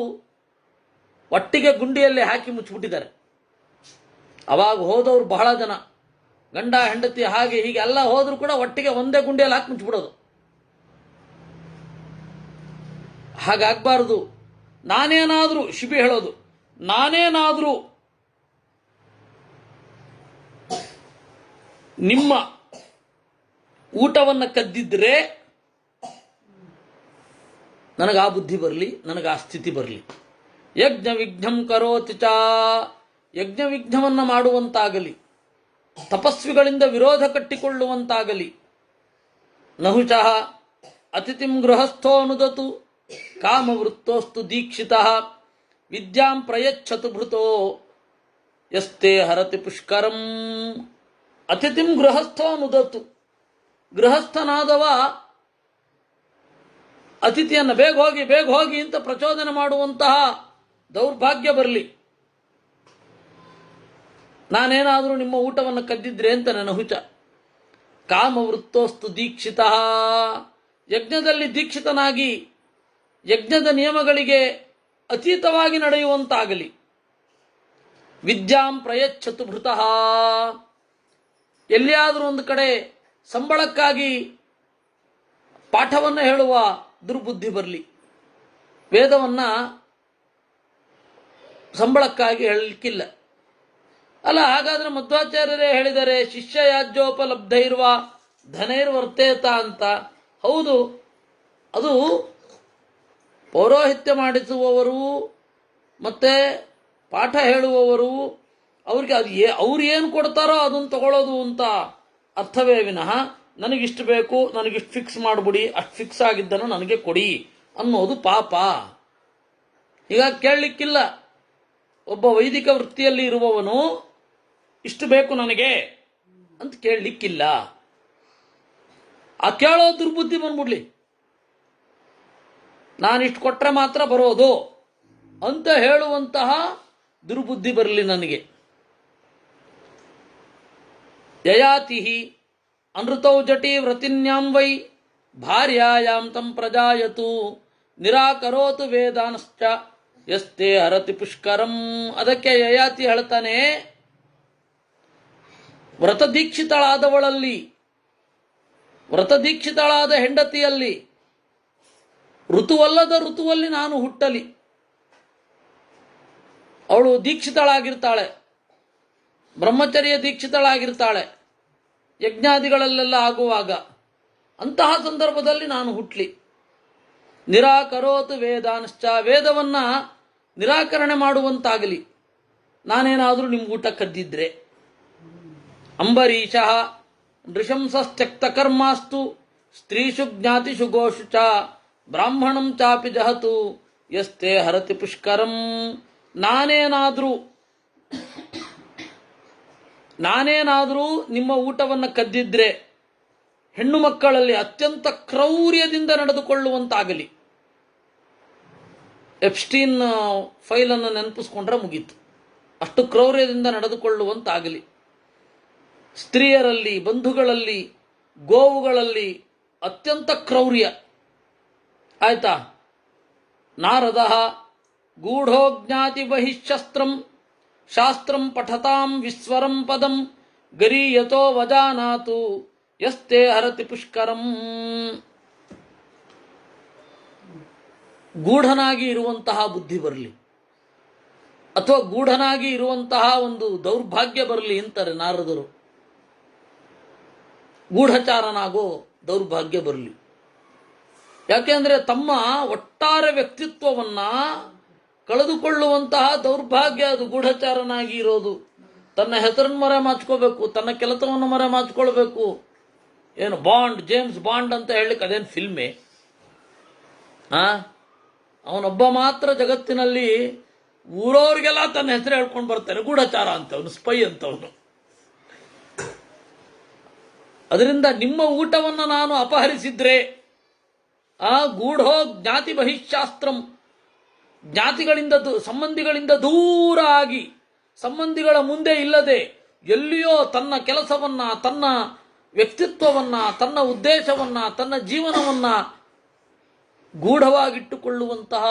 S1: ಒಟ್ಟಿಗೆ ಗುಂಡಿಯಲ್ಲಿ ಹಾಕಿ ಮುಚ್ಚಿಬಿಟ್ಟಿದ್ದಾರೆ. ಅವಾಗ ಹೋದವರು ಬಹಳ ಜನ, ಗಂಡ ಹೆಂಡತಿ ಹಾಗೆ ಹೀಗೆ ಎಲ್ಲ ಹೋದ್ರು ಕೂಡ ಒಟ್ಟಿಗೆ ಒಂದೇ ಗುಂಡಿಯಲ್ಲಿ ಹಾಕಿ ಮುಚ್ಚಿಬಿಡೋದು. ಹಾಗಾಗಬಾರ್ದು. ನಾನೇನಾದರೂ, ಶಿಬಿ ಹೇಳೋದು, ನಾನೇನಾದರೂ ನಿಮ್ಮ ಊಟವನ್ನು ಕದ್ದಿದ್ರೆ ನನಗೆ ಆ ಬುದ್ಧಿ ಬರಲಿ, ನನಗೆ ಆ ಸ್ಥಿತಿ ಬರಲಿ. ಯಜ್ಞ ವಿಘ್ನಂ ಕರೋತಿ ಚ, ಯಜ್ಞ ವಿಘ್ನವನ್ನು ಮಾಡುವಂತಾಗಲಿ, ತಪಸ್ವಿಗಳಿಂದ ವಿರೋಧ ಕಟ್ಟಿಕೊಳ್ಳುವಂತಾಗಲಿ. ನಹುಶಃ ಅತಿಥಿಂ ಗೃಹಸ್ಥೋ ನುದತು ಕಾಮವೃತ್ತೋಸ್ತು ದೀಕ್ಷಿತಃ ವಿದ್ಯಾಂ ಪ್ರಯಚ್ಛತು ಭೃತೋ ಯಸ್ತೆ ಹರತಿ ಪುಷ್ಕರಂ. ಅತಿಥಿಂ ಗೃಹಸ್ಥೋ ನುದತು, ಗೃಹಸ್ಥನಾದವ ಅತಿಥಿಯನ್ನು ಬೇಗ ಹೋಗಿ ಅಂತ ಪ್ರಚೋದನೆ ಮಾಡುವಂತಹ ದೌರ್ಭಾಗ್ಯ ಬರಲಿ. ನಾನೇನಾದರೂ ನಿಮ್ಮ ಊಟವನ್ನು ಕದ್ದಿದ್ರೆ ಅಂತ ನನ್ನ ಹುಚ್ಚ. ಕಾಮವೃತ್ತೋಸ್ತು ದೀಕ್ಷಿತ, ಯಜ್ಞದಲ್ಲಿ ದೀಕ್ಷಿತನಾಗಿ ಯಜ್ಞದ ನಿಯಮಗಳಿಗೆ ಅತೀತವಾಗಿ ನಡೆಯುವಂತಾಗಲಿ. ವಿದ್ಯಾಂ ಪ್ರಯಚ್ಛತು ಭೃತಃ, ಎಲ್ಲಿಯಾದರೂ ಒಂದು ಕಡೆ ಸಂಬಳಕ್ಕಾಗಿ ಪಾಠವನ್ನು ಹೇಳುವ ದುರ್ಬುದ್ಧಿ ಬರಲಿ. ವೇದವನ್ನು ಸಂಬಳಕ್ಕಾಗಿ ಹೇಳಲಿಕ್ಕಿಲ್ಲ. ಅಲ್ಲ, ಹಾಗಾದ್ರೆ ಮಧ್ವಾಚಾರ್ಯರೇ ಹೇಳಿದರೆ ಶಿಷ್ಯ ಯಾಜ್ಯೋಪಲಬ್ಧ ಇರುವ ಧನೈರ್ವರ್ತೇತ ಅಂತ. ಹೌದು, ಅದು ಪೌರೋಹಿತ್ಯ ಮಾಡಿಸುವವರು ಮತ್ತೆ ಪಾಠ ಹೇಳುವವರು ಅವ್ರಿಗೆ ಅದು ಅವ್ರು ಏನು ಕೊಡ್ತಾರೋ ಅದನ್ನು ತಗೊಳ್ಳೋದು ಅಂತ ಅರ್ಥವೇ ವಿನಃ ನನಗಿಷ್ಟು ಬೇಕು, ನನಗಿಷ್ಟು ಫಿಕ್ಸ್ ಮಾಡಿಬಿಡಿ, ಅಷ್ಟು ಫಿಕ್ಸ್ ಆಗಿದ್ದನ್ನು ನನಗೆ ಕೊಡಿ ಅನ್ನೋದು ಪಾಪ. ಹೀಗಾಗಿ ಕೇಳಲಿಕ್ಕಿಲ್ಲ. ಒಬ್ಬ ವೈದಿಕ ವೃತ್ತಿಯಲ್ಲಿ ಇರುವವನು ಇಷ್ಟು ಬೇಕು ನನಗೆ ಅಂತ ಕೇಳಲಿಕ್ಕಿಲ್ಲ. ಆ ಕೇಳೋ ದುರ್ಬುದ್ಧಿ ಬಂದ್ಬಿಡ್ಲಿ, ನಾನಿಷ್ಟು ಕೊಟ್ಟರೆ ಮಾತ್ರ ಬರೋದು ಅಂತ ಹೇಳುವಂತಹ ದುರ್ಬುದ್ಧಿ ಬರಲಿ ನನಗೆ. ಯಯಾತಿ ಅನೃತೌ ಜಟಿ ವ್ರತಿನ್ಯಾಂ ವೈ ಭಾರ್ಯಾಯಾಂ ತಂ ಪ್ರಜಾಯತು ನಿರಾಕರೋತು ವೇದಾಂಶ್ಚ ಯಸ್ತೆ ಹರತಿ ಪುಷ್ಕರಂ. ಅದಕ್ಕೆ ಯಯಾತಿ ಹೇಳ್ತಾನೆ, ವ್ರತದೀಕ್ಷಿತಳಾದ ಹೆಂಡತಿಯಲ್ಲಿ ಋತುವಲ್ಲದ ಋತುವಲ್ಲಿ ನಾನು ಹುಟ್ಟಲಿ. ಅವಳು ದೀಕ್ಷಿತಳಾಗಿರ್ತಾಳೆ, ಬ್ರಹ್ಮಚರ್ಯ ದೀಕ್ಷಿತಳಾಗಿರ್ತಾಳೆ ಯಜ್ಞಾದಿಗಳಲ್ಲೆಲ್ಲ ಆಗುವಾಗ. ಅಂತಹ ಸಂದರ್ಭದಲ್ಲಿ ನಾನು ಹುಟ್ಟಲಿ. ನಿರಾಕರೋತು ವೇದಾಂಶ್ಚ, ವೇದವನ್ನು ನಿರಾಕರಣೆ ಮಾಡುವಂತಾಗಲಿ ನಾನೇನಾದರೂ ನಿಮ್ಗೂಟ ಕದ್ದಿದ್ರೆ. ಅಂಬರೀಷಃ ನೃಶಂಸಸ್ತ್ಯಕ್ತ ಕರ್ಮಾಸ್ತು ಸ್ತ್ರೀಷು ಜ್ಞಾತಿಷು ಗೋಷು ಚ ಬ್ರಾಹ್ಮಣಂ ಚಾಪಿ ಜಹತು ಯಸ್ತೆ ಹರತಿ ಪುಷ್ಕರಂ. ನಾನೇನಾದರೂ ನಿಮ್ಮ ಊಟವನ್ನು ಕದ್ದಿದ್ರೆ ಹೆಣ್ಣು ಮಕ್ಕಳಲ್ಲಿ ಅತ್ಯಂತ ಕ್ರೌರ್ಯದಿಂದ ನಡೆದುಕೊಳ್ಳುವಂತಾಗಲಿ. ಎಪ್ಸ್ಟೀನ್ ಫೈಲನ್ನು ನೆನಪಿಸ್ಕೊಂಡ್ರೆ ಮುಗೀತು. ಅಷ್ಟು ಕ್ರೌರ್ಯದಿಂದ ನಡೆದುಕೊಳ್ಳುವಂತಾಗಲಿ. ಸ್ತ್ರೀಯರಲ್ಲಿ, ಬಂಧುಗಳಲ್ಲಿ, ಗೋವುಗಳಲ್ಲಿ ಅತ್ಯಂತ ಕ್ರೌರ್ಯ. ಆಯ್ತಾ? ನಾರದ ಗೂಢೋಜ್ಞಾತಿ ಬಹಿಶಸ್ತ್ರಂ ಶಾಸ್ತ್ರಂ ಪಠತಾಂ ವಿಸ್ವರಂ ಪದಂ ಗರೀಯತೋ ವಜಾನಾತು ಯಸ್ತೆ ಹರತಿ ಪುಷ್ಕರಂ. ಗೂಢನಾಗಿ ಇರುವಂತಹ ಬುದ್ಧಿ ಬರಲಿ, ಅಥವಾ ಗೂಢನಾಗಿ ಇರುವಂತಹ ಒಂದು ದೌರ್ಭಾಗ್ಯ ಬರಲಿ ಅಂತಾರೆ ನಾರದರು. ಗೂಢಚಾರನಾಗೋ ದೌರ್ಭಾಗ್ಯ ಬರಲಿ. ಯಾಕೆಂದ್ರೆ ತಮ್ಮ ಒಟ್ಟಾರೆ ವ್ಯಕ್ತಿತ್ವವನ್ನ ಕಳೆದುಕೊಳ್ಳುವಂತಹ ದೌರ್ಭಾಗ್ಯ ಅದು ಗೂಢಚಾರನಾಗಿ ಇರೋದು. ತನ್ನ ಹೆಸರನ್ನು ಮರೆ ಮಾಚ್ಕೋಬೇಕು, ತನ್ನ ಕೆಲಸವನ್ನು ಮರೆ ಮಾಚ್ಕೊಳ್ಬೇಕು. ಏನು ಬಾಂಡ್, ಜೇಮ್ಸ್ ಬಾಂಡ್ ಅಂತ ಹೇಳಲಿಕ್ಕೆ ಅದೇನು ಫಿಲ್ಮೇ? ಅವನೊಬ್ಬ ಮಾತ್ರ ಜಗತ್ತಿನಲ್ಲಿ ಊರವ್ರಿಗೆಲ್ಲ ತನ್ನ ಹೆಸರು ಹೇಳ್ಕೊಂಡು ಬರ್ತಾನೆ, ಗೂಢಚಾರ ಅಂತವನು, ಸ್ಪೈ ಅಂತವನು. ಅದರಿಂದ ನಿಮ್ಮ ಊಟವನ್ನು ನಾನು ಅಪಹರಿಸಿದ್ರೆ ಆ ಗೂಢೋ ಜ್ಞಾತಿ ಬಹಿಶಾಸ್ತ್ರಂ, ಜ್ಞಾತಿಗಳಿಂದ ಸಂಬಂಧಿಗಳಿಂದ ದೂರ ಆಗಿ, ಸಂಬಂಧಿಗಳ ಮುಂದೆ ಇಲ್ಲದೆ ಎಲ್ಲಿಯೋ ತನ್ನ ಕೆಲಸವನ್ನ, ತನ್ನ ವ್ಯಕ್ತಿತ್ವವನ್ನ, ತನ್ನ ಉದ್ದೇಶವನ್ನ, ತನ್ನ ಜೀವನವನ್ನ ಗೂಢವಾಗಿಟ್ಟುಕೊಳ್ಳುವಂತಹ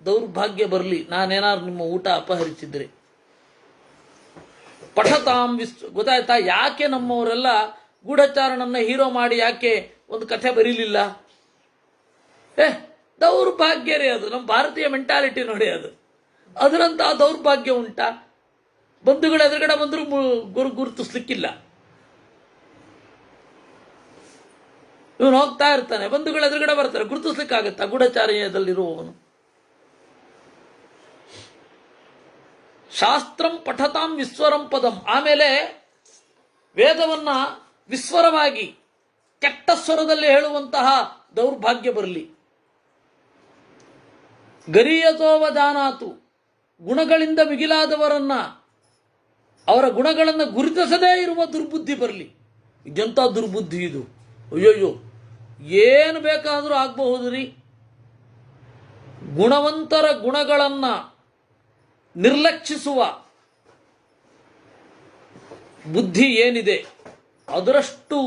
S1: ದೌರ್ಭಾಗ್ಯ ಬರಲಿ ನಾನೇನಾದ್ರು ನಿಮ್ಮ ಊಟ ಅಪಹರಿಸಿದ್ರೆ. ಪಠತಾಂ ಗೊತ್ತಾಯ್ತಾ? ಯಾಕೆ ನಮ್ಮವರೆಲ್ಲ ಗೂಢಚಾರನನ್ನ ಹೀರೋ ಮಾಡಿ ಯಾಕೆ ಒಂದು ಕಥೆ ಬರೀಲಿಲ್ಲ? ದೌರ್ಭಾಗ್ಯ ರೀ ಅದು. ನಮ್ಮ ಭಾರತೀಯ ಮೆಂಟಾಲಿಟಿ ನೋಡಿ, ಅದರಂತಹ ದೌರ್ಭಾಗ್ಯ ಉಂಟಾ? ಬಂಧುಗಳ ಎದುರುಗಡೆ ಬಂದರೂ ಗುರುತಿಸ್ಲಿಕ್ಕಿಲ್ಲ. ಇವನು ಹೋಗ್ತಾ ಇರ್ತಾನೆ, ಬಂಧುಗಳ ಎದುರುಗಡೆ ಬರ್ತಾರೆ, ಗುರುತಿಸ್ಲಿಕ್ಕಾಗತ್ತಾ ಗೂಢಚಾರ್ಯದಲ್ಲಿರುವವನು? ಶಾಸ್ತ್ರಂ ಪಠತಾಂ ವಿಸ್ವರಂ ಪದಂ. ಆಮೇಲೆ ವೇದವನ್ನ ವಿಸ್ವರವಾಗಿ ಕೆಟ್ಟ ಸ್ವರದಲ್ಲಿ ಹೇಳುವಂತಹ ದೌರ್ಭಾಗ್ಯ ಬರಲಿ. ಗರೀಯತೋವ ಜಾನಾತು, ಗುಣಗಳಿಂದ ಮಿಗಿಲಾದವರನ್ನ, ಅವರ ಗುಣಗಳನ್ನು ಗುರುತಿಸದೇ ಇರುವ ದುರ್ಬುದ್ಧಿ ಬರಲಿ. ಇದೆಂಥ ದುರ್ಬುದ್ಧಿ ಇದು! ಅಯ್ಯಯ್ಯೋ, ಏನು ಬೇಕಾದರೂ ಆಗಬಹುದು ರೀ. ಗುಣವಂತರ ಗುಣಗಳನ್ನು ನಿರ್ಲಕ್ಷಿಸುವ, ಬುದ್ಧಿ ಏನಿದೆ ಅದರಷ್ಟು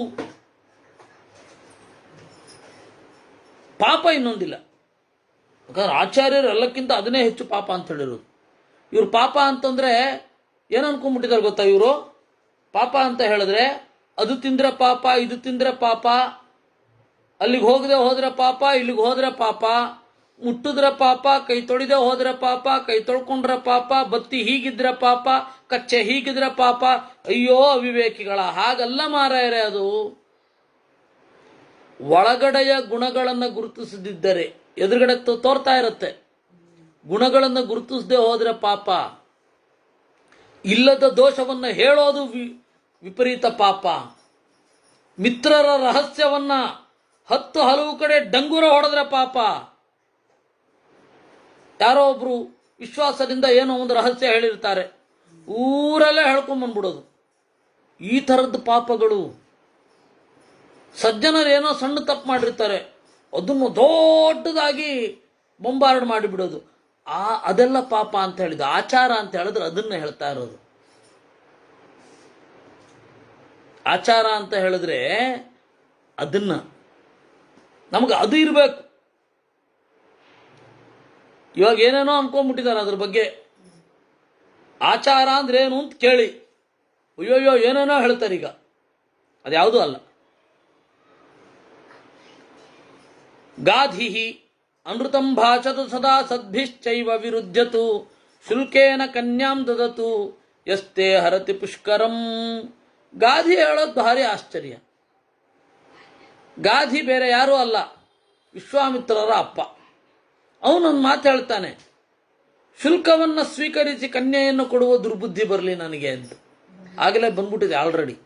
S1: ಪಾಪ ಇನ್ನೊಂದಿಲ್ಲ. ಯಾಕಂದ್ರೆ ಆಚಾರ್ಯರು ಎಲ್ಲಕ್ಕಿಂತ ಅದನ್ನೇ ಹೆಚ್ಚು ಪಾಪ ಅಂತ ಹೇಳಿರೋದು. ಇವ್ರು ಪಾಪ ಅಂತಂದ್ರೆ ಏನು ಅನ್ಕೊಂಡ್ಬಿಟ್ಟಿದ್ದಾರೆ ಗೊತ್ತಾ? ಇವರು ಪಾಪ ಅಂತ ಹೇಳಿದ್ರೆ ಅದು ತಿಂದ್ರೆ ಪಾಪ, ಇದು ತಿಂದ್ರೆ ಪಾಪ, ಅಲ್ಲಿಗೆ ಹೋಗದೆ ಹೋದ್ರೆ ಪಾಪ, ಇಲ್ಲಿಗೆ ಹೋದ್ರೆ ಪಾಪ, ಮುಟ್ಟಿದ್ರೆ ಪಾಪ, ಕೈ ತೊಳಿದೆ ಹೋದ್ರೆ ಪಾಪ, ಕೈ ತೊಳ್ಕೊಂಡ್ರೆ ಪಾಪ, ಬತ್ತಿ ಹೀಗಿದ್ರೆ ಪಾಪ, ಕಚ್ಚೆ ಹೀಗಿದ್ರೆ ಪಾಪ. ಅಯ್ಯೋ ಅವಿವೇಕಿಗಳ, ಹಾಗಲ್ಲ ಮಾರಾಯರೆ. ಅದು ಒಳಗಡೆಯ ಗುಣಗಳನ್ನು ಗುರುತಿಸದಿದ್ದರೆ ಎದುರುಗಡೆ ತೋರ್ತಾ ಇರುತ್ತೆ. ಗುಣಗಳನ್ನು ಗುರುತಿಸದೆ ಹೋದ್ರೆ ಪಾಪ, ಇಲ್ಲದ ದೋಷವನ್ನು ಹೇಳೋದು ವಿಪರೀತ ಪಾಪ, ಮಿತ್ರರ ರಹಸ್ಯವನ್ನ 10 ಹಲವು ಕಡೆ ಡಂಗುರ ಹೊಡೆದ್ರೆ ಪಾಪ. ಯಾರೋ ಒಬ್ರು ವಿಶ್ವಾಸದಿಂದ ಏನೋ ಒಂದು ರಹಸ್ಯ ಹೇಳಿರ್ತಾರೆ, ಊರಲ್ಲೇ ಹೇಳ್ಕೊಂಡ್ಬಂದ್ಬಿಡೋದು. ಈ ಥರದ್ದು ಪಾಪಗಳು. ಸಜ್ಜನರು ಏನೋ ಸಣ್ಣ ತಪ್ಪು ಮಾಡಿರ್ತಾರೆ, ಅದನ್ನು ದೊಡ್ಡದಾಗಿ ಬೊಂಬಾರ್ಡ್ ಮಾಡಿಬಿಡೋದು. ಅದೆಲ್ಲ ಪಾಪ ಅಂತ ಹೇಳಿದ್ದು. ಆಚಾರ ಅಂತ ಹೇಳಿದ್ರೆ ಅದನ್ನ ಹೇಳ್ತಾ ಇರೋದು. ಆಚಾರ ಅಂತ ಹೇಳಿದ್ರೆ ಅದನ್ನ, ನಮಗೆ ಅದು ಇರಬೇಕು. ಇವಾಗ ಏನೇನೋ ಅನ್ಕೊಂಡ್ಬಿಟ್ಟಿದ್ದಾರೆ ಅದ್ರ ಬಗ್ಗೆ. ಆಚಾರ ಅಂದ್ರೆ ಏನು ಅಂತ ಕೇಳಿ ಅಯ್ಯೋಯ್ಯೋ ಏನೇನೋ ಹೇಳ್ತಾರೆ. ಈಗ ಅದ್ಯಾವುದೂ ಅಲ್ಲ. ಗಾಧಿ ಅನೃತಂ ಭಾಷತು ಸದಾ ಸದ್ಭಿಶ್ಚೈವ ವಿರುದ್ಧತು ಶುಲ್ಕೇನ ಕನ್ಯಾಂ ದದತು ಯಸ್ತೆ ಹರತಿ ಪುಷ್ಕರಂ. ಗಾಧಿ ಹೇಳೋದು ಭಾರಿ ಆಶ್ಚರ್ಯ. ಗಾಧಿ ಬೇರೆ ಯಾರೂ ಅಲ್ಲ, ವಿಶ್ವಾಮಿತ್ರರ ಅಪ್ಪ. ಅವನೊಂದು ಮಾತು ಹೇಳ್ತಾನೆ, ಶುಲ್ಕವನ್ನು ಸ್ವೀಕರಿಸಿ ಕನ್ಯೆಯನ್ನು ಕೊಡುವ ದುರ್ಬುದ್ಧಿ ಬರಲಿ ನನಗೆ ಅಂತ. ಆಗಲೇ ಬಂದ್ಬಿಟ್ಟಿದೆ ಆಲ್ರೆಡಿ,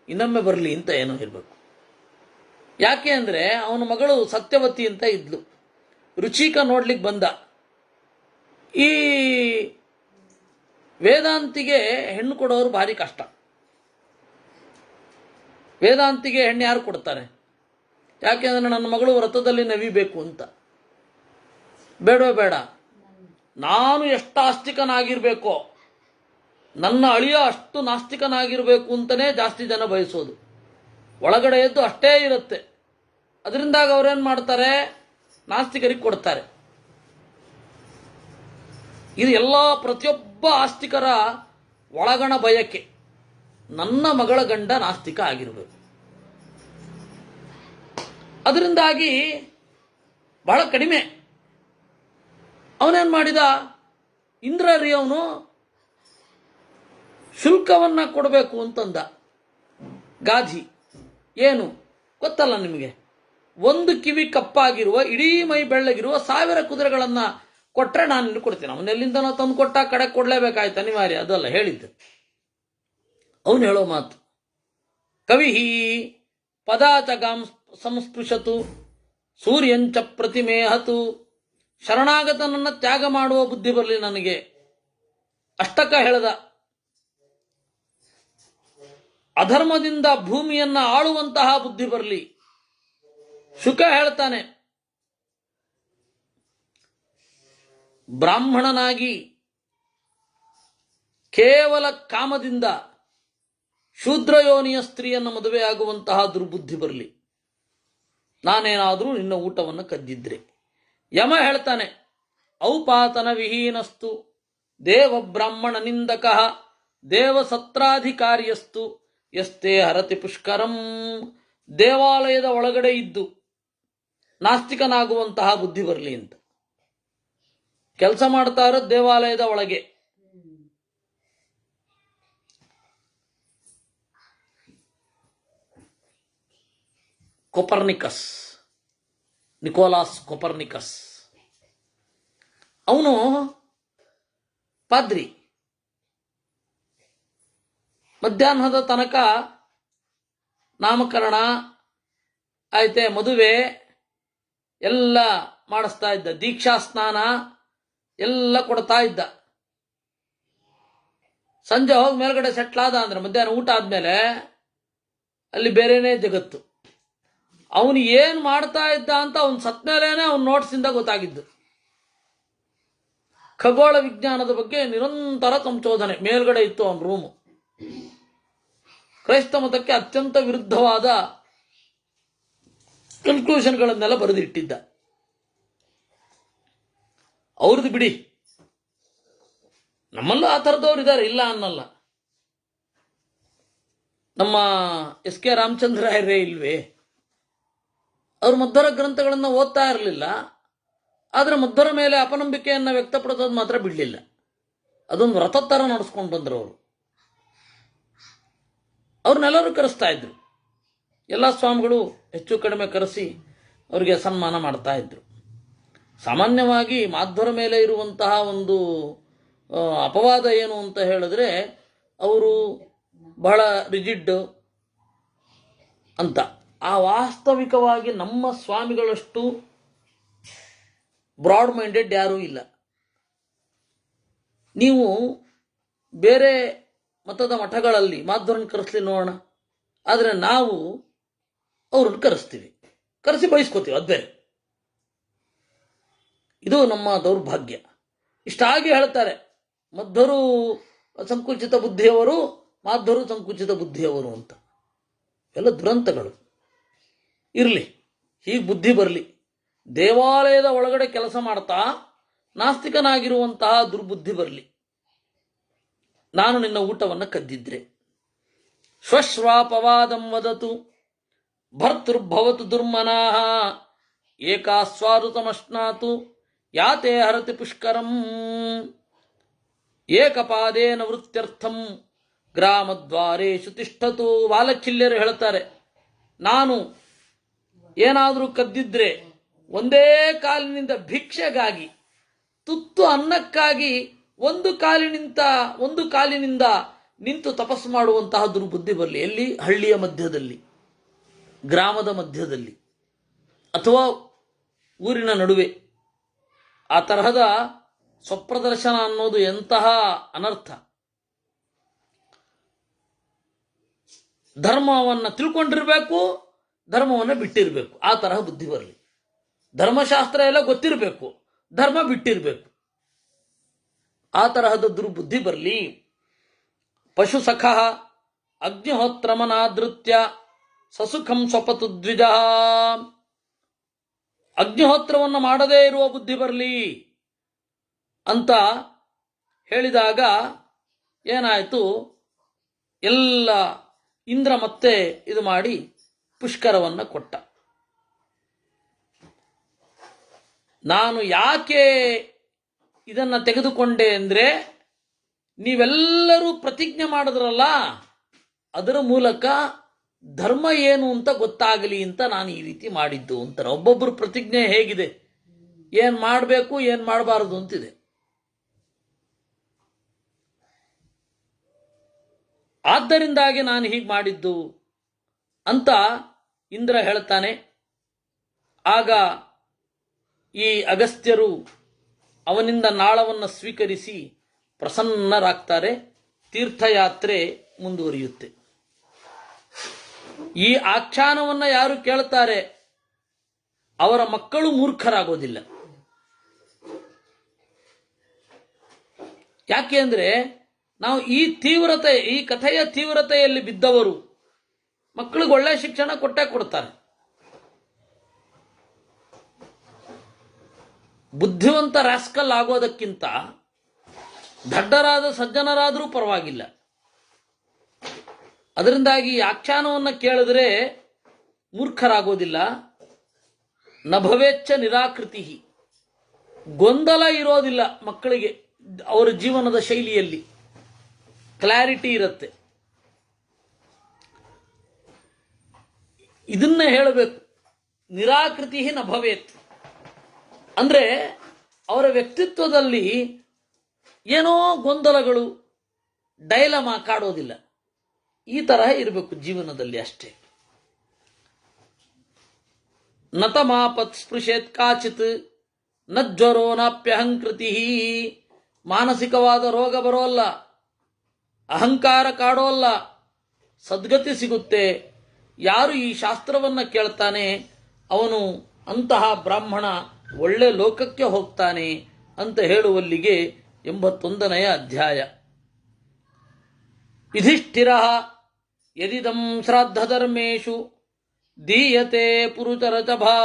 S1: ಇನ್ನೊಮ್ಮೆ ಬರಲಿ ಅಂತ ಏನೋ ಇರಬೇಕು. ಯಾಕೆ ಅಂದರೆ ಅವನ ಮಗಳು ಸತ್ಯವತಿ ಅಂತ ಇದ್ಲು. ರುಚಿಕ ನೋಡ್ಲಿಕ್ಕೆ ಬಂದ. ಈ ವೇದಾಂತಿಗೆ ಹೆಣ್ಣು ಕೊಡೋರು ಭಾರಿ ಕಷ್ಟ. ವೇದಾಂತಿಗೆ ಹೆಣ್ಣು ಯಾರು ಕೊಡ್ತಾರೆ? ಯಾಕೆಂದ್ರೆ ನನ್ನ ಮಗಳು ವ್ರತದಲ್ಲಿ ನವಿಬೇಕು ಅಂತ. ಬೇಡವೇ ಬೇಡ, ನಾನು ಎಷ್ಟು ಆಸ್ತಿಕನಾಗಿರ್ಬೇಕೋ, ನನ್ನ ಅಳಿಯ ಅಷ್ಟು ನಾಸ್ತಿಕನಾಗಿರ್ಬೇಕು ಅಂತಲೇ ಜಾಸ್ತಿ ಜನ ಬಯಸೋದು. ಒಳಗಡೆ ಎದ್ದು ಅಷ್ಟೇ ಇರುತ್ತೆ. ಅದರಿಂದಾಗ ಅವ್ರೇನು ಮಾಡ್ತಾರೆ, ನಾಸ್ತಿಕರಿಗೆ ಕೊಡ್ತಾರೆ. ಇದು ಎಲ್ಲ ಪ್ರತಿಯೊಬ್ಬ ಆಸ್ತಿಕರ ಒಳಗಣ ಬಯಕೆ. ನನ್ನ ಮಗಳ ಗಂಡ ನಾಸ್ತಿಕ ಆಗಿರಬೇಕು. ಅದರಿಂದಾಗಿ ಬಹಳ ಕಡಿಮೆ. ಅವನೇನು ಮಾಡಿದ, ಇಂದ್ರರಿ ಅವನು ಶುಲ್ಕವನ್ನ ಕೊಡಬೇಕು ಅಂತಂದ. ಗಾಧಿ ಏನು ಗೊತ್ತಲ್ಲ ನಿಮಗೆ, ಒಂದು ಕಿವಿ ಕಪ್ಪಾಗಿರುವ ಇಡೀ ಮೈ ಬೆಳ್ಳಗಿರುವ 1000 ಕುದುರೆಗಳನ್ನು ಕೊಟ್ಟರೆ ನಾನು ನಿನ್ನ ಕೊಡ್ತೀನಿ. ಅವನೆಲ್ಲಿಂದನೋ ತಂದು ಕೊಟ್ಟ, ಕಡೆ ಕೊಡಲೇಬೇಕಾಯ್ತು, ಅನಿವಾರ್ಯ. ಅದಲ್ಲ ಹೇಳಿದ್ದು. ಅವನು ಹೇಳೋ ಮಾತು, ಕವಿ ಪದಾಚ ಗಾಂ ಸಂಸ್ಪೃಶತು ಸೂರ್ಯಂಚ ಪ್ರತಿಮೇಹತು. ಶರಣಾಗತನನ್ನ ತ್ಯಾಗ ಮಾಡುವ ಬುದ್ಧಿ ಬರಲಿ ನನಗೆ. ಅಷ್ಟಕ ಹೇಳ್ದ. ಅಧರ್ಮದಿಂದ ಭೂಮಿಯನ್ನ ಆಳುವಂತಹ ಬುದ್ಧಿ ಬರಲಿ. ಶುಕ ಹೇಳ್ತಾನೆ, ಬ್ರಾಹ್ಮಣನಾಗಿ ಕೇವಲ ಕಾಮದಿಂದ ಶೂದ್ರಯೋನಿಯ ಸ್ತ್ರೀಯನ್ನು ಮದುವೆಯಾಗುವಂತಹ ದುರ್ಬುದ್ಧಿ ಬರಲಿ, ನಾನೇನಾದರೂ ನಿನ್ನ ಊಟವನ್ನು ಕದ್ದಿದ್ರೆ. ಯಮ ಹೇಳ್ತಾನೆ, ಔಪಾತನ ವಿಹೀನಸ್ತು ದೇವ ಬ್ರಾಹ್ಮಣ ನಿಂದಕಃ ದೇವಸತ್ರಾಧಿಕಾರಿಯಸ್ತು ಯಸ್ತೆ ಹರತಿ ಪುಷ್ಕರಂ. ದೇವಾಲಯದ ಒಳಗಡೆ ಇದ್ದು ನಾಸ್ತಿಕನಾಗುವಂತಹ ಬುದ್ಧಿ ಬರಲಿ ಅಂತ. ಕೆಲಸ ಮಾಡ್ತಾ ಇರೋದು ದೇವಾಲಯದ ಒಳಗೆ. ಕೊಪರ್ನಿಕಸ್, ನಿಕೋಲಾಸ್ ಕೊಪರ್ನಿಕಸ್, ಅವನು ಪಾದ್ರಿ. ಮಧ್ಯಾಹ್ನದ ತನಕ ನಾಮಕರಣ ಆಯ್ತೆ, ಮದುವೆ ಎಲ್ಲ ಮಾಡಿಸ್ತಾ ಇದ್ದ, ದೀಕ್ಷಾ ಸ್ನಾನ ಎಲ್ಲ ಕೊಡ್ತಾ ಇದ್ದ. ಸಂಜೆ ಹೋಗಿ ಮೇಲ್ಗಡೆ ಸೆಟ್ಲಾದ ಅಂದ್ರೆ ಮಧ್ಯಾಹ್ನ ಊಟ ಆದ್ಮೇಲೆ ಅಲ್ಲಿ ಬೇರೆನೇ ಜಗತ್ತು. ಅವನು ಏನು ಮಾಡ್ತಾ ಇದ್ದ ಅಂತ ಅವನು ಸತ್ ಮೇಲೇನೆ ಅವನ ನೋಟ್ಸಿಂದ ಗೊತ್ತಾಗಿದ್ದು. ಖಗೋಳ ವಿಜ್ಞಾನದ ಬಗ್ಗೆ ನಿರಂತರ ಸಂಶೋಧನೆ. ಮೇಲ್ಗಡೆ ಇತ್ತು ಅವನ ರೂಮು. ಕ್ರೈಸ್ತ ಮತಕ್ಕೆ ಅತ್ಯಂತ ವಿರುದ್ಧವಾದ ಕನ್ಕ್ಲೂಷನ್ಗಳನ್ನೆಲ್ಲ ಬರೆದಿಟ್ಟಿದ್ದ. ಅವ್ರದ್ದು ಬಿಡಿ, ನಮ್ಮಲ್ಲೂ ಆ ಥರದವ್ರು ಇದ್ದಾರೆ, ಇಲ್ಲ ಅನ್ನಲ್ಲ. ನಮ್ಮ ಎಸ್ ಕೆ ರಾಮಚಂದ್ರಾಯರೇ ಇಲ್ವೇ? ಅವರು ಮಧ್ವರ ಗ್ರಂಥಗಳನ್ನು ಓದ್ತಾ ಇರಲಿಲ್ಲ, ಆದರೆ ಮಧ್ವರ ಮೇಲೆ ಅಪನಂಬಿಕೆಯನ್ನು ವ್ಯಕ್ತಪಡಿಸೋದು ಮಾತ್ರ ಬಿಡಲಿಲ್ಲ. ಅದೊಂದು ವ್ರತ ಥರ ನಡೆಸ್ಕೊಂಡು ಬಂದರು ಅವರು. ಅವ್ರನ್ನೆಲ್ಲರೂ ಕರೆಸ್ತಾ ಇದ್ರು, ಎಲ್ಲ ಸ್ವಾಮಿಗಳು ಹೆಚ್ಚು ಕಡಿಮೆ ಕರೆಸಿ ಅವರಿಗೆ ಸನ್ಮಾನ ಮಾಡ್ತಾ ಇದ್ರು. ಸಾಮಾನ್ಯವಾಗಿ ಮಾಧ್ವರ ಮೇಲೆ ಇರುವಂತಹ ಒಂದು ಅಪವಾದ ಏನು ಅಂತ ಹೇಳಿದ್ರೆ, ಅವರು ಬಹಳ ರಿಜಿಡ್ ಅಂತ. ಆ ವಾಸ್ತವಿಕವಾಗಿ ನಮ್ಮ ಸ್ವಾಮಿಗಳಷ್ಟು ಬ್ರಾಡ್ ಮೈಂಡೆಡ್ ಯಾರೂ ಇಲ್ಲ. ನೀವು ಬೇರೆ ಮತದ ಮಠಗಳಲ್ಲಿ ಮಾಧ್ವರನ್ನು ಕರೆಸ್ಲಿ ನೋಡೋಣ, ಆದರೆ ನಾವು ಅವ್ರನ್ನ ಕರೆಸ್ತೀವಿ, ಕರೆಸಿ ಬಯಸ್ಕೋತೀವಿ, ಅದು ಬೇರೆ. ಇದು ನಮ್ಮ ದೌರ್ಭಾಗ್ಯ. ಇಷ್ಟಾಗಿ ಹೇಳ್ತಾರೆ, ಮಧ್ವರು ಸಂಕುಚಿತ ಬುದ್ಧಿಯವರು, ಮಾಧ್ವರು ಸಂಕುಚಿತ ಬುದ್ಧಿಯವರು ಅಂತ. ಎಲ್ಲ ದುರಂತಗಳು. ಇರಲಿ, ಹೀಗೆ ಬುದ್ಧಿ ಬರಲಿ. ದೇವಾಲಯದ ಒಳಗಡೆ ಕೆಲಸ ಮಾಡ್ತಾ ನಾಸ್ತಿಕನಾಗಿರುವಂತಹ ದುರ್ಬುದ್ಧಿ ಬರಲಿ. ನಾನು ನಿನ್ನ ಊಟವನ್ನು ಕದ್ದಿದ್ರೆ, ಶ್ವಶ್ರಾಪವಾದಂ ವದತು ಭರ್ತೃರ್ಭವತು ದುರ್ಮನಾಹ ಏಕಾಸ್ವಾದುತಮಶ್ನಾತು ಯಾತೆ ಹರತಿ ಪುಷ್ಕರಂ ಏಕಪಾದೇನ ವೃತ್ಯರ್ಥಂ ಗ್ರಾಮದ್ವಾರೇಶು ತಿಷ್ಠತು. ವಾಲಚಿಲ್ಯರು ಹೇಳ್ತಾರೆ, ನಾನು ಏನಾದರೂ ಕದ್ದಿದ್ರೆ ಒಂದೇ ಕಾಲಿನಿಂದ ಭಿಕ್ಷೆಗಾಗಿ, ತುತ್ತು ಅನ್ನಕ್ಕಾಗಿ ಒಂದು ಕಾಲಿನಿಂದ ನಿಂತು ತಪಸ್ಸು ಮಾಡುವಂತಹ ದುರ್ಬುದ್ಧಿ ಬರಲಿ. ಎಲ್ಲಿ? ಹಳ್ಳಿಯ ಮಧ್ಯದಲ್ಲಿ, ಗ್ರಾಮದ ಮಧ್ಯದಲ್ಲಿ, ಅಥವಾ ಊರಿನ ನಡುವೆ. ಆ ತರಹದ ಸ್ವಪ್ರದರ್ಶನ ಅನ್ನೋದು ಎಂತಹ ಅನರ್ಥ. ಧರ್ಮವನ್ನು ತಿಳ್ಕೊಂಡಿರ್ಬೇಕು, ಧರ್ಮವನ್ನು ಬಿಟ್ಟಿರಬೇಕು. ಆ ತರಹ ಬುದ್ಧಿ ಬರಲಿ. ಧರ್ಮಶಾಸ್ತ್ರ ಎಲ್ಲ ಗೊತ್ತಿರಬೇಕು, ಧರ್ಮ ಬಿಟ್ಟಿರಬೇಕು. ಆ ತರಹದ ದುರ್ಬುದ್ಧಿ ಬರಲಿ. ಪಶುಸಖ ಅಗ್ನಿಹೋತ್ರಮನಾದೃತ್ಯ ಸಸುಖಂ ಸ್ವಪತು ದ್ವಿಜ. ಅಗ್ನಿಹೋತ್ರವನ್ನು ಮಾಡದೇ ಇರುವ ಬುದ್ಧಿ ಬರಲಿ ಅಂತ ಹೇಳಿದಾಗ ಏನಾಯಿತು? ಎಲ್ಲ ಇಂದ್ರ ಮತ್ತೆ ಇದು ಮಾಡಿ ಪುಷ್ಕರವನ್ನು ಕೊಟ್ಟ. ನಾನು ಯಾಕೆ ಇದನ್ನು ತೆಗೆದುಕೊಂಡೆ ಅಂದರೆ, ನೀವೆಲ್ಲರೂ ಪ್ರತಿಜ್ಞೆ ಮಾಡಿದ್ರಲ್ಲ, ಅದರ ಮೂಲಕ ಧರ್ಮ ಏನು ಅಂತ ಗೊತ್ತಾಗಲಿ ಅಂತ ನಾನು ಈ ರೀತಿ ಮಾಡಿದ್ದು ಅಂತಾರೆ. ಒಬ್ಬೊಬ್ಬರು ಪ್ರತಿಜ್ಞೆ ಹೇಗಿದೆ, ಏನು ಮಾಡಬೇಕು ಏನು ಮಾಡಬಾರದು ಅಂತಿದೆ. ಆದ್ದರಿಂದಾಗಿ ನಾನು ಹೀಗೆ ಮಾಡಿದ್ದು ಅಂತ ಇಂದ್ರ ಹೇಳ್ತಾನೆ. ಆಗ ಈ ಅಗಸ್ತ್ಯರು ಅವನಿಂದ ನಾಳವನ್ನು ಸ್ವೀಕರಿಸಿ ಪ್ರಸನ್ನರಾಗ್ತಾರೆ. ತೀರ್ಥಯಾತ್ರೆ ಮುಂದುವರಿಯುತ್ತೆ. ಈ ಆಖ್ಯಾನವನ್ನು ಯಾರು ಕೇಳ್ತಾರೆ ಅವರ ಮಕ್ಕಳು ಮೂರ್ಖರಾಗೋದಿಲ್ಲ. ಯಾಕೆ ಅಂದರೆ, ನಾವು ಈ ಕಥೆಯ ತೀವ್ರತೆಯಲ್ಲಿ ಬಿದ್ದವರು ಮಕ್ಕಳಿಗೆ ಒಳ್ಳೆ ಶಿಕ್ಷಣ ಕೊಟ್ಟೇ ಕೊಡ್ತಾರೆ. ಬುದ್ಧಿವಂತ ರಾಸ್ಕಲ್ ಆಗೋದಕ್ಕಿಂತ ದಡ್ಡರಾದ ಸಜ್ಜನರಾದರೂ ಪರವಾಗಿಲ್ಲ. ಅದರಿಂದಾಗಿ ಈ ಆಖ್ಯಾನವನ್ನು ಕೇಳಿದ್ರೆ ಮೂರ್ಖರಾಗೋದಿಲ್ಲ. ನಭವೇಚ್ಛ ನಿರಾಕೃತಿ, ಗೊಂದಲ ಇರೋದಿಲ್ಲ ಮಕ್ಕಳಿಗೆ. ಅವರ ಜೀವನದ ಶೈಲಿಯಲ್ಲಿ ಕ್ಲಾರಿಟಿ ಇರುತ್ತೆ. ಇದನ್ನ ಹೇಳಬೇಕು. ನಿರಾಕೃತಿ ನಭವೇತ್ ಅಂದರೆ ಅವರ ವ್ಯಕ್ತಿತ್ವದಲ್ಲಿ ಏನೋ ಗೊಂದಲಗಳು, ಡೈಲಮಾ ಕಾಡೋದಿಲ್ಲ. ಈ ತರಹ ಇರಬೇಕು ಜೀವನದಲ್ಲಿ ಅಷ್ಟೇ. ನತಮಾಪತ್ ಸ್ಪೃಶೇತ್ ಕಾಚಿತ್ ನ ಜ್ವರೋ ನಾಪ್ಯಹಂಕೃತಿ. ಮಾನಸಿಕವಾದ ರೋಗ ಬರೋಲ್ಲ, ಅಹಂಕಾರ ಕಾಡೋಲ್ಲ, ಸದ್ಗತಿ ಸಿಗುತ್ತೆ. ಯಾರು ಈ ಶಾಸ್ತ್ರವನ್ನು ಕೇಳ್ತಾನೆ ಅವನು ಅಂತಹ ಬ್ರಾಹ್ಮಣ ಒಳ್ಳೆ ಲೋಕಕ್ಕೆ ಹೋಗ್ತಾನೆ ಅಂತ ಹೇಳುವಲ್ಲಿಗೆ 81ನೇ ಅಧ್ಯಾಯ. ಯುಧಿಷ್ಠಿರ ಯದಿದಂ ಶ್ರಾದ್ದಧರ್ಮೇಷು ದೀಯತೆ ಪುರುಚರಚಭಾ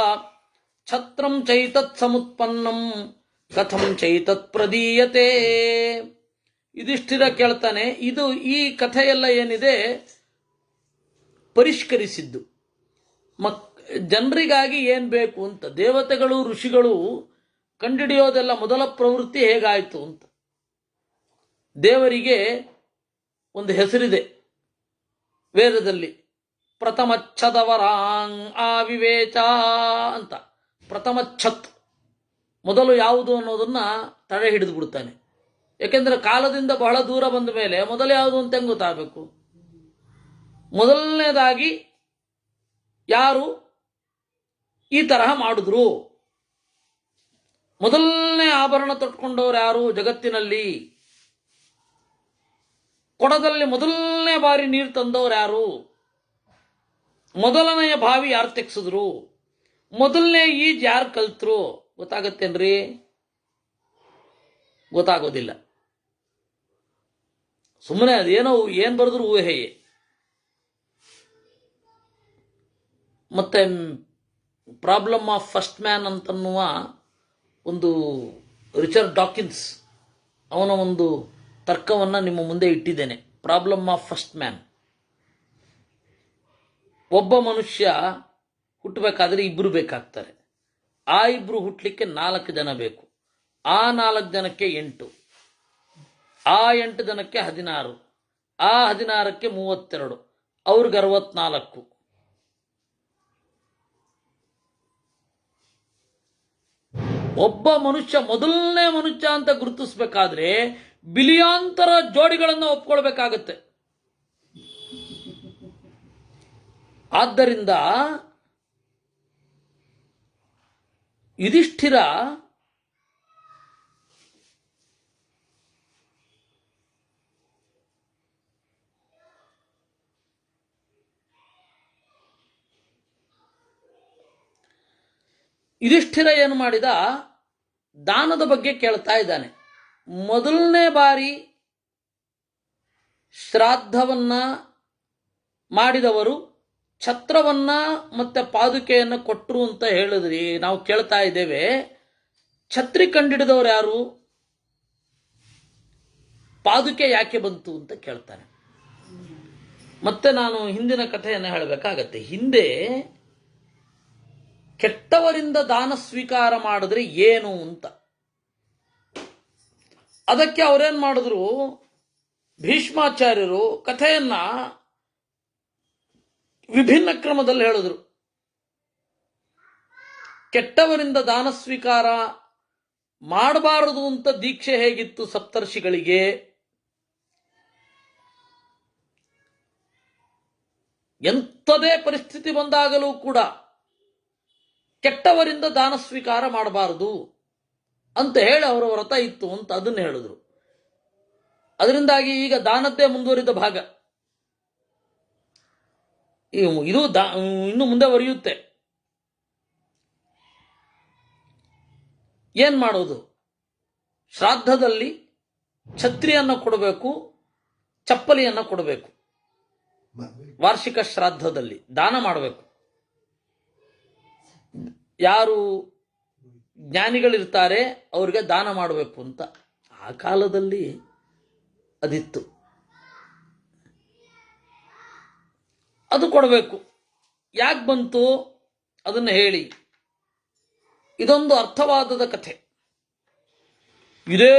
S1: ಛತ್ರಂ ಚೈತತ್ ಸಮುತ್ಪನ್ನಂ ಕಥಂ ಚೈತತ್ ಪ್ರದೀಯತೆ. ಯುಧಿಷ್ಠಿರ ಕೇಳ್ತಾನೆ, ಇದು ಈ ಕಥೆಯೆಲ್ಲ ಏನಿದೆ ಪರಿಷ್ಕರಿಸಿದ್ದು ಜನರಿಗಾಗಿ ಏನು ಬೇಕು ಅಂತ. ದೇವತೆಗಳು ಋಷಿಗಳು ಕಂಡಿಡಿಯೋದೆಲ್ಲ ಮೊದಲ ಪ್ರವೃತ್ತಿ ಹೇಗಾಯಿತು ಅಂತ. ದೇವರಿಗೆ ಒಂದು ಹೆಸರಿದೆ ವೇದದಲ್ಲಿ, ಪ್ರಥಮಚ್ಛದವರಾಂಗ್ ಆವಿವೇಚ ಅಂತ. ಪ್ರಥಮಚ್ಛತ್ ಮೊದಲು ಯಾವುದು ಅನ್ನೋದನ್ನ ತಡೆ ಹಿಡಿದು ಬಿಡ್ತಾನೆ. ಯಾಕೆಂದ್ರೆ ಕಾಲದಿಂದ ಬಹಳ ದೂರ ಬಂದ ಮೇಲೆ ಮೊದಲು ಯಾವುದು ಅಂತ ಹೆಂಗೆ ಗೊತ್ತಾಗಬೇಕು? ಮೊದಲನೇದಾಗಿ ಯಾರು ಈ ತರಹ ಮಾಡಿದ್ರು, ಮೊದಲನೇ ಆಭರಣ ತೊಟ್ಕೊಂಡವ್ರು ಯಾರು ಜಗತ್ತಿನಲ್ಲಿ, ಕೊಡದಲ್ಲಿ ಮೊದಲನೇ ಬಾರಿ ನೀರು ತಂದವ್ರು ಯಾರು, ಮೊದಲನೆಯ ಬಾವಿ ಯಾರು ತೆಗ್ಸಿದ್ರು, ಮೊದಲನೇ ಈಜ್ ಯಾರು ಕಲ್ತರು, ಗೊತ್ತಾಗತ್ತೇನ್ರಿ? ಗೊತ್ತಾಗೋದಿಲ್ಲ. ಸುಮ್ಮನೆ ಅದೇನೋ ಏನು ಬರೆದ್ರು ಊಹೆಯೇ. ಮತ್ತೆ ಪ್ರಾಬ್ಲಮ್ ಆಫ್ ಫಸ್ಟ್ ಮ್ಯಾನ್ ಅಂತನ್ನುವ ಒಂದು ರಿಚರ್ಡ್ ಡಾಕಿನ್ಸ್ ಅವನ ಒಂದು ತರ್ಕವನ್ನು ನಿಮ್ಮ ಮುಂದೆ ಇಟ್ಟಿದ್ದೇನೆ. Problem of first man. ಒಬ್ಬ ಮನುಷ್ಯ ಹುಟ್ಟಬೇಕಾದ್ರೆ ಇಬ್ಬರು ಬೇಕಾಗ್ತಾರೆ. ಆ ಇಬ್ಬರು ಹುಟ್ಟಲಿಕ್ಕೆ 4 ಜನ ಬೇಕು. ಆ 4 ಜನಕ್ಕೆ 8, ಆ 8 ಜನಕ್ಕೆ 16, ಆ 16ಕ್ಕೆ 32, ಅವ್ರಿಗೆ 64. ಒಬ್ಬ ಮನುಷ್ಯ ಮೊದಲನೇ ಮನುಷ್ಯ ಅಂತ ಗುರುತಿಸಬೇಕಾದ್ರೆ ಬಿಲಿಯಾಂತರ ಜೋಡಿಗಳನ್ನು ಒಪ್ಕೊಳ್ಬೇಕಾಗತ್ತೆ. ಆದ್ದರಿಂದ ಯುಧಿಷ್ಠಿರ ಏನು ಮಾಡಿದ? ದಾನದ ಬಗ್ಗೆ ಕೇಳ್ತಾ ಇದ್ದಾನೆ. ಮೊದಲನೇ ಬಾರಿ ಶ್ರಾದ್ದವನ್ನ ಮಾಡಿದವರು ಛತ್ರವನ್ನ ಮತ್ತೆ ಪಾದುಕೆಯನ್ನು ಕೊಟ್ಟರು ಅಂತ ಹೇಳಿದ್ರಿ. ನಾವು ಕೇಳ್ತಾ ಇದ್ದೇವೆ, ಛತ್ರಿ ಕಂಡಿಡಿದವರು ಯಾರು, ಪಾದುಕೆ ಯಾಕೆ ಬಂತು ಅಂತ ಕೇಳ್ತಾನೆ. ಮತ್ತೆ ನಾನು ಹಿಂದಿನ ಕಥೆಯನ್ನು ಹೇಳಬೇಕಾಗತ್ತೆ. ಹಿಂದೆ ಕೆಟ್ಟವರಿಂದ ದಾನ ಸ್ವೀಕಾರ ಮಾಡಿದ್ರೆ ಏನು ಅಂತ. ಅದಕ್ಕೆ ಅವರೇನ್ ಮಾಡಿದ್ರು, ಭೀಷ್ಮಾಚಾರ್ಯರು ಕಥೆಯನ್ನ ವಿಭಿನ್ನ ಕ್ರಮದಲ್ಲಿ ಹೇಳಿದ್ರು. ಕೆಟ್ಟವರಿಂದ ದಾನ ಸ್ವೀಕಾರ ಮಾಡಬಾರದು ಅಂತ ದೀಕ್ಷೆ ಹೇಗಿತ್ತು ಸಪ್ತರ್ಷಿಗಳಿಗೆ, ಎಂಥದೇ ಪರಿಸ್ಥಿತಿ ಬಂದಾಗಲೂ ಕೂಡ ಕೆಟ್ಟವರಿಂದ ದಾನ ಸ್ವೀಕಾರ ಮಾಡಬಾರದು ಅಂತ ಹೇಳಿ ಅವರ ವ್ರತ ಇತ್ತು ಅಂತ ಅದನ್ನು ಹೇಳಿದ್ರು. ಅದರಿಂದಾಗಿ ಈಗ ದಾನದ್ದೇ ಮುಂದುವರಿದ ಭಾಗ. ಇದು ಇನ್ನು ಮುಂದೆ ಬರೆಯುತ್ತೆ. ಏನ್ ಮಾಡೋದು? ಶ್ರಾದ್ದದಲ್ಲಿ ಛತ್ರಿಯನ್ನು ಕೊಡಬೇಕು, ಚಪ್ಪಲಿಯನ್ನು ಕೊಡಬೇಕು. ವಾರ್ಷಿಕ ಶ್ರಾದ್ದದಲ್ಲಿ ದಾನ ಮಾಡಬೇಕು. ಯಾರು ಜ್ಞಾನಿಗಳಿರ್ತಾರೆ ಅವ್ರಿಗೆ ದಾನ ಮಾಡಬೇಕು ಅಂತ ಆ ಕಾಲದಲ್ಲಿ ಅದಿತ್ತು. ಅದು ಕೊಡಬೇಕು. ಯಾಕೆ ಬಂತು ಅದನ್ನು ಹೇಳಿ. ಇದೊಂದು ಅರ್ಥವಾದದ ಕಥೆ. ಇದೇ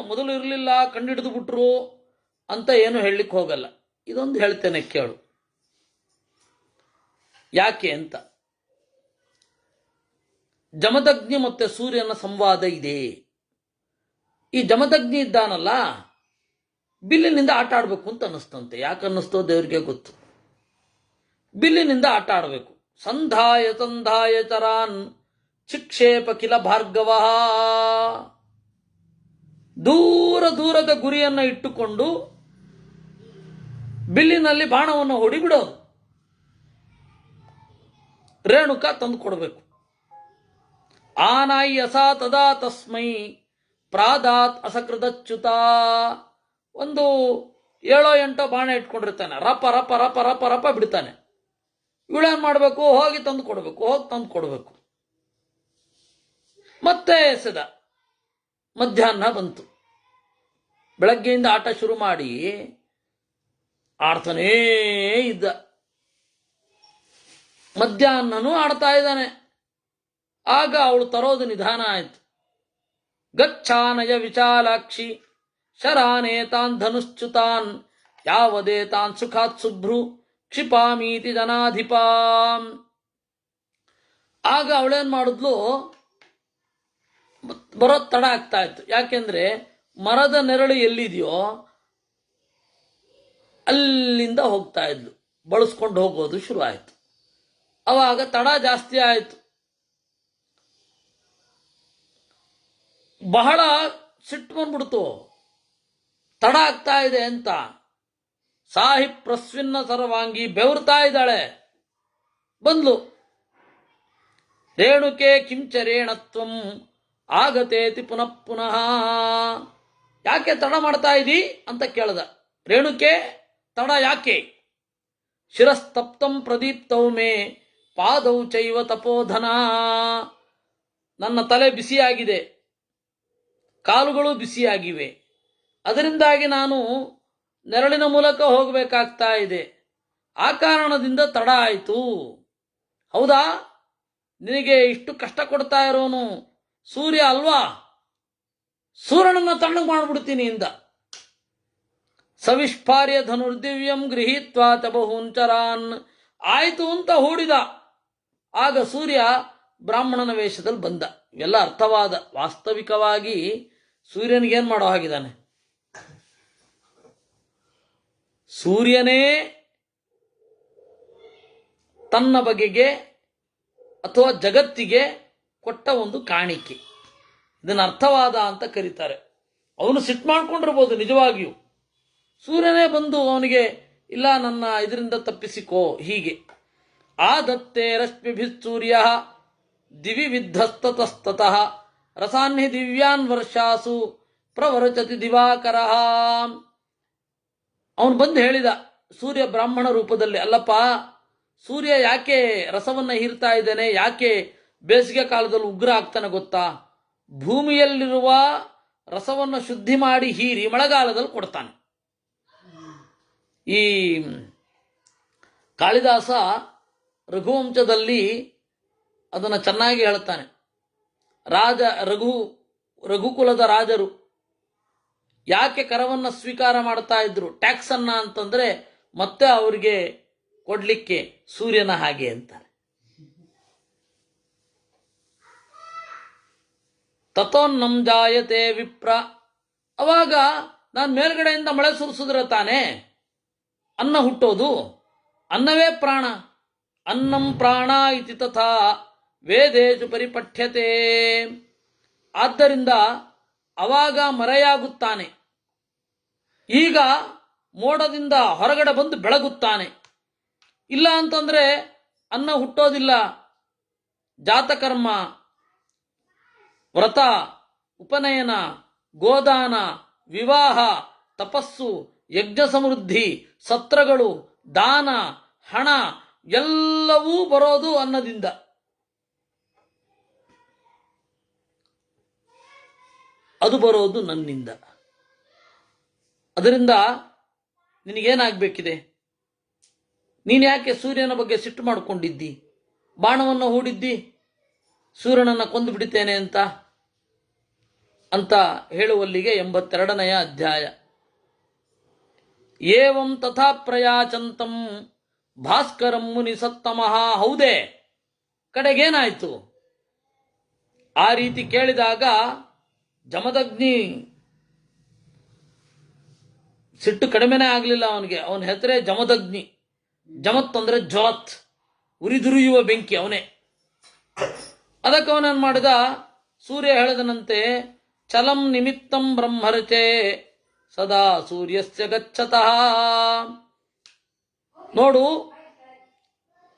S1: ಮೊದಲು ಇರಲಿಲ್ಲ, ಕಂಡಿಡಿದು ಬಿಟ್ರು ಅಂತ ಏನು ಹೇಳಲಿಕ್ಕೆ ಹೋಗಲ್ಲ. ಇದೊಂದು ಹೇಳ್ತೇನೆ ಕೇಳು, ಯಾಕೆ ಅಂತ. ಜಮದಗ್ನಿ ಮತ್ತೆ ಸೂರ್ಯನ ಸಂವಾದ ಇದೆ. ಈ ಜಮದಗ್ನಿ ಇದ್ದಾನಲ್ಲ, ಬಿಲ್ಲಿನಿಂದ ಆಟ ಆಡಬೇಕು ಅಂತ ಅನ್ನಿಸ್ತಂತೆ. ಯಾಕೆ ಅನ್ನಿಸ್ತೋ ದೇವರಿಗೆ ಗೊತ್ತು. ಬಿಲ್ಲಿನಿಂದ ಆಟ ಆಡಬೇಕು. ಸಂಧಾಯ ಸಂಧಾಯ ಚರಾನ್ ಚಿಕ್ಷೇಪ ಕಿಲ ಭಾರ್ಗವ. ದೂರ ದೂರದ ಗುರಿಯನ್ನು ಇಟ್ಟುಕೊಂಡು ಬಿಲ್ಲಿನಲ್ಲಿ ಬಾಣವನ್ನು ಹೊಡಿಬಿಡೋದು. ರೇಣುಕ ತಂದು ಕೊಡಬೇಕು. ಆನಾಯಿ ಅಸಾ ತದಾ ತಸ್ಮೈ ಪ್ರಾದಾತ್ ಅಸಕೃತಚ್ಯುತ. ಒಂದು 7 8 ಬಾಣ ಇಟ್ಕೊಂಡಿರ್ತಾನೆ. ರಪ ರಪ ರಪ ರಪ ರಪ ಬಿಡ್ತಾನೆ. ಇವಳೇನು ಮಾಡಬೇಕು? ಹೋಗಿ ತಂದು ಕೊಡಬೇಕು, ಹೋಗಿ ತಂದು ಕೊಡಬೇಕು. ಮತ್ತೆ ಎಸೆದ. ಮಧ್ಯಾಹ್ನ ಬಂತು. ಬೆಳಗ್ಗೆಯಿಂದ ಆಟ ಶುರು ಮಾಡಿ ಆಡ್ತಾನೇ ಇದ್ದ. ಮಧ್ಯಾಹ್ನನೂ ಆಡ್ತಾ ಇದ್ದಾನೆ. ಆಗ ಅವಳು ತರೋದು ನಿಧಾನ ಆಯ್ತು. ಗಚ್ಛಾನಯ ವಿಚಾಲಾಕ್ಷಿ ಶರಾನೇ ತಾನ್ ಧನುಶ್ಚುತಾನ್ ಯಾವದೇ ತಾನ್ ಸುಖಾತ್ ಶುಭ್ರು ಕ್ಷಿಪಾಮೀತಿ ಜನಾಧಿಪಾಂ. ಆಗ ಅವಳೇನ್ ಮಾಡಿದ್ಲು? ಬರೋದು ತಡ ಆಗ್ತಾ ಇತ್ತು. ಯಾಕೆಂದ್ರೆ ಮರದ ನೆರಳು ಎಲ್ಲಿದೆಯೋ ಅಲ್ಲಿಂದ ಹೋಗ್ತಾ ಇದ್ಲು. ಬಳಸ್ಕೊಂಡು ಹೋಗೋದು ಶುರು ಆಯ್ತು. ಅವಾಗ ತಡ ಜಾಸ್ತಿ ಆಯಿತು. ಬಹಳ ಸಿಟ್ಟು ಬಂದ್ಬಿಡ್ತು. ತಡ ಆಗ್ತಾ ಇದೆ ಅಂತ. ಸಾಹಿ ಪ್ರಸ್ವಿನ್ನ ಸರ್ವಾಂಗಿ ಬೆವರ್ತಾ ಇದ್ದಾಳೆ. ಬಂದ್ಲು. ರೇಣುಕೆ ಕಿಂಚರೇಣತ್ವಂ ಆಗತೇತಿ ಪುನಃ ಪುನಃ. ಯಾಕೆ ತಡ ಮಾಡ್ತಾ ಇದ್ದೀ ಅಂತ ಕೇಳ್ದ. ರೇಣುಕೆ, ತಡ ಯಾಕೆ? ಶಿರಸ್ತಪ್ತಂ ಪ್ರದೀಪ್ತೌ ಮೇ ಪಾದೌ ಚೈವ ತಪೋಧನ. ನನ್ನ ತಲೆ ಬಿಸಿಯಾಗಿದೆ, ಕಾಲುಗಳು ಬಿಸಿಯಾಗಿವೆ. ಅದರಿಂದಾಗಿ ನಾನು ನೆರಳಿನ ಮೂಲಕ ಹೋಗಬೇಕಾಗ್ತಾ ಇದೆ. ಆ ಕಾರಣದಿಂದ ತಡ ಆಯಿತು. ಹೌದಾ? ನಿನಗೆ ಇಷ್ಟು ಕಷ್ಟ ಕೊಡ್ತಾ ಇರೋನು ಸೂರ್ಯ ಅಲ್ವಾ? ಸೂರ್ಯನನ್ನ ತಣ್ಣಗೆ ಮಾಡಿಬಿಡ್ತೀನಿ ಇಂದ. ಸವಿಷ್ಪಾರ್ಯ ಧನುರ್ದಿವ್ಯಂ ಗೃಹೀತ್ವಾ ತಬಹುಂಚರಾನ್. ಆಯಿತು ಅಂತ ಹೂಡಿದ. ಆಗ ಸೂರ್ಯ ಬ್ರಾಹ್ಮಣನ ವೇಷದಲ್ಲಿ ಬಂದ. ಇವೆಲ್ಲ ಅರ್ಥವಾದ. ವಾಸ್ತವಿಕವಾಗಿ ಸೂರ್ಯನಿಗೇನು ಮಾಡೋ ಹಾಗಿದ್ದಾನೆ? ಸೂರ್ಯನೇ ತನ್ನ ಬಗೆಗೆ ಅಥವಾ ಜಗತ್ತಿಗೆ ಕೊಟ್ಟ ಒಂದು ಕಾಣಿಕೆ. ಇದನ್ನು ಅರ್ಥವಾದ ಅಂತ ಕರೀತಾರೆ. ಅವನು ಸಿಟ್ಟು ಮಾಡ್ಕೊಂಡಿರ್ಬೋದು ನಿಜವಾಗಿಯೂ. ಸೂರ್ಯನೇ ಬಂದು ಅವನಿಗೆ ಇಲ್ಲ, ನನ್ನ ಇದರಿಂದ ತಪ್ಪಿಸಿಕೋ ಹೀಗೆ. ಆದತ್ತೇ ರಶ್ಮಿಭಿ ಸೂರ್ಯ ದಿವಿ ವಿಧ್ವಸ್ತತಸ್ತತಃ ರಸಾನ್ಹಿ ದಿವ್ಯಾನ್ ವರ್ಷಾಸು ಪ್ರವರಚತಿ ದಿವಾಕರ. ಅವನು ಬಂದು ಹೇಳಿದ ಸೂರ್ಯ ಬ್ರಾಹ್ಮಣ ರೂಪದಲ್ಲಿ, ಅಲ್ಲಪ್ಪ ಸೂರ್ಯ ಯಾಕೆ ರಸವನ್ನ ಹೀರ್ತಾ ಇದ್ದಾನೆ, ಯಾಕೆ ಬೇಸಿಗೆ ಕಾಲದಲ್ಲಿ ಉಗ್ರ ಆಗ್ತಾನೆ ಗೊತ್ತಾ? ಭೂಮಿಯಲ್ಲಿರುವ ರಸವನ್ನು ಶುದ್ಧಿ ಮಾಡಿ ಹೀರಿ ಮಳೆಗಾಲದಲ್ಲಿ ಕೊಡ್ತಾನೆ. ಈ ಕಾಳಿದಾಸ ರಘುವಂಶದಲ್ಲಿ ಅದನ್ನು ಚೆನ್ನಾಗಿ ಹೇಳ್ತಾನೆ. ರಘುಕುಲದ ರಾಜರು ಯಾಕೆ ಕರವನ್ನು ಸ್ವೀಕಾರ ಮಾಡ್ತಾ ಇದ್ರು, ಟ್ಯಾಕ್ಸ್ ಅನ್ನ ಅಂತಂದ್ರೆ ಮತ್ತೆ ಅವರಿಗೆ ಕೊಡ್ಲಿಕ್ಕೆ ಸೂರ್ಯನ ಹಾಗೆ ಅಂತಾರೆ. ತಥೋನ್ನಂ ಜಾಯತೆ ವಿಪ್ರ. ಅವಾಗ ನಾನು ಮೇಲ್ಗಡೆಯಿಂದ ಮಳೆ ಸುರಿಸಿದ್ರೆ ತಾನೇ ಅನ್ನ ಹುಟ್ಟೋದು. ಅನ್ನವೇ ಪ್ರಾಣ. ಅನ್ನಂ ಪ್ರಾಣ ಇತಿ ತಥಾ ವೇದೇಶು ಪರಿಪಠ್ಯತೆ. ಆದ್ದರಿಂದ ಅವಾಗ ಮರೆಯಾಗುತ್ತಾನೆ. ಈಗ ಮೋಡದಿಂದ ಹೊರಗಡೆ ಬಂದು ಬೆಳಗುತ್ತಾನೆ. ಇಲ್ಲ ಅಂತಂದ್ರೆ ಅನ್ನ ಹುಟ್ಟೋದಿಲ್ಲ. ಜಾತಕರ್ಮ, ವ್ರತ, ಉಪನಯನ, ಗೋದಾನ, ವಿವಾಹ, ತಪಸ್ಸು, ಯಜ್ಞ ಸಮೃದ್ಧಿ, ಸತ್ರಗಳು, ದಾನ, ಹಣ ಎಲ್ಲವೂ ಬರೋದು ಅನ್ನದಿಂದ. ಅದು ಬರೋದು ನನ್ನಿಂದ. ಅದರಿಂದ ನಿನಗೇನಾಗಬೇಕಿದೆ? ನೀನು ಯಾಕೆ ಸೂರ್ಯನ ಬಗ್ಗೆ ಸಿಟ್ಟು ಮಾಡಿಕೊಂಡಿದ್ದಿ? ಬಾಣವನ್ನು ಹೂಡಿದ್ದಿ ಸೂರ್ಯನನ್ನು ಕೊಂದು ಬಿಡುತ್ತೇನೆ ಅಂತ ಹೇಳುವಲ್ಲಿಗೆ 82ನೇ ಅಧ್ಯಾಯ. ಏವಂ ತಥಾ ಪ್ರಯಾಚಂತಂ ಭಾಸ್ಕರಂ ಮುನಿ ಸತ್ತಮಃ. ಹೌದೇ, ಕಡೆಗೇನಾಯ್ತು? ಆ ರೀತಿ ಕೇಳಿದಾಗ ಜಮದಗ್ನಿ ಸಿಟ್ಟು ಕಡಿಮೆನೇ ಆಗಲಿಲ್ಲ ಅವನಿಗೆ. ಅವನ ಹೆಸರೇ ಜಮದಗ್ನಿ. ಜಮತ್ ಅಂದ್ರೆ ಜ್ವಲತ್, ಉರಿದುರಿಯುವ ಬೆಂಕಿ ಅವನೇ. ಅದಕ್ಕೆ ಅವನೇನು ಮಾಡಿದ? ಸೂರ್ಯ ಹೇಳಿದನಂತೆ, ಚಲಂ ನಿಮಿತ್ತಂ ಬ್ರಹ್ಮರ್ಚೆ ಸದಾ ಸೂರ್ಯಸ್ಯ ಗಚ್ಚತಃ. ನೋಡು,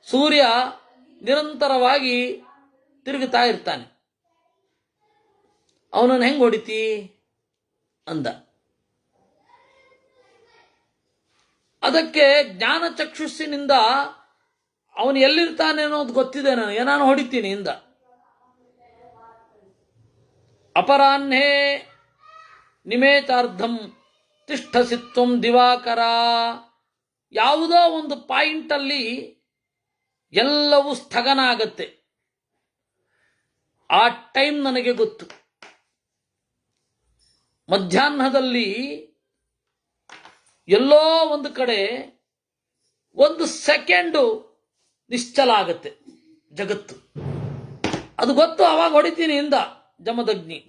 S1: ಸೂರ್ಯ ನಿರಂತರವಾಗಿ ತಿರುಗುತ್ತಾ ಇರ್ತಾನೆ. ಅವನನ್ನು ಹೆಂಗೆ ಹೊಡಿತಿ ಅಂದ. ಅದಕ್ಕೆ ಜ್ಞಾನ ಚಕ್ಷುಸ್ಸಿನಿಂದ ಅವನು ಎಲ್ಲಿರ್ತಾನೆ ಅನ್ನೋದು ಗೊತ್ತಿದೆ ನನಗೆ, ನಾನು ಹೊಡಿತೀನಿ ಇಂದ. ಅಪರಾಹ್ನೇ ನಿಮೇತಾರ್ಧಂ ತಿಷ್ಠಸಿತ್ವಂ ದಿವಾಕರ. ಯಾವುದೋ ಒಂದು ಪಾಯಿಂಟಲ್ಲಿ ಎಲ್ಲವೂ ಸ್ಥಗನ ಆಗತ್ತೆ. ಆ ಟೈಮ್ ನನಗೆ ಗೊತ್ತು. ಮಧ್ಯಾಹ್ನದಲ್ಲಿ ಎಲ್ಲೋ ಒಂದು ಕಡೆ ಒಂದು ಸೆಕೆಂಡು ನಿಶ್ಚಲ ಆಗತ್ತೆ ಜಗತ್ತು. ಅದು ಗೊತ್ತು, ಅವಾಗ ಹೊಡಿತೀನಿ ಇಂದ ಜಮದಗ್ನಿ.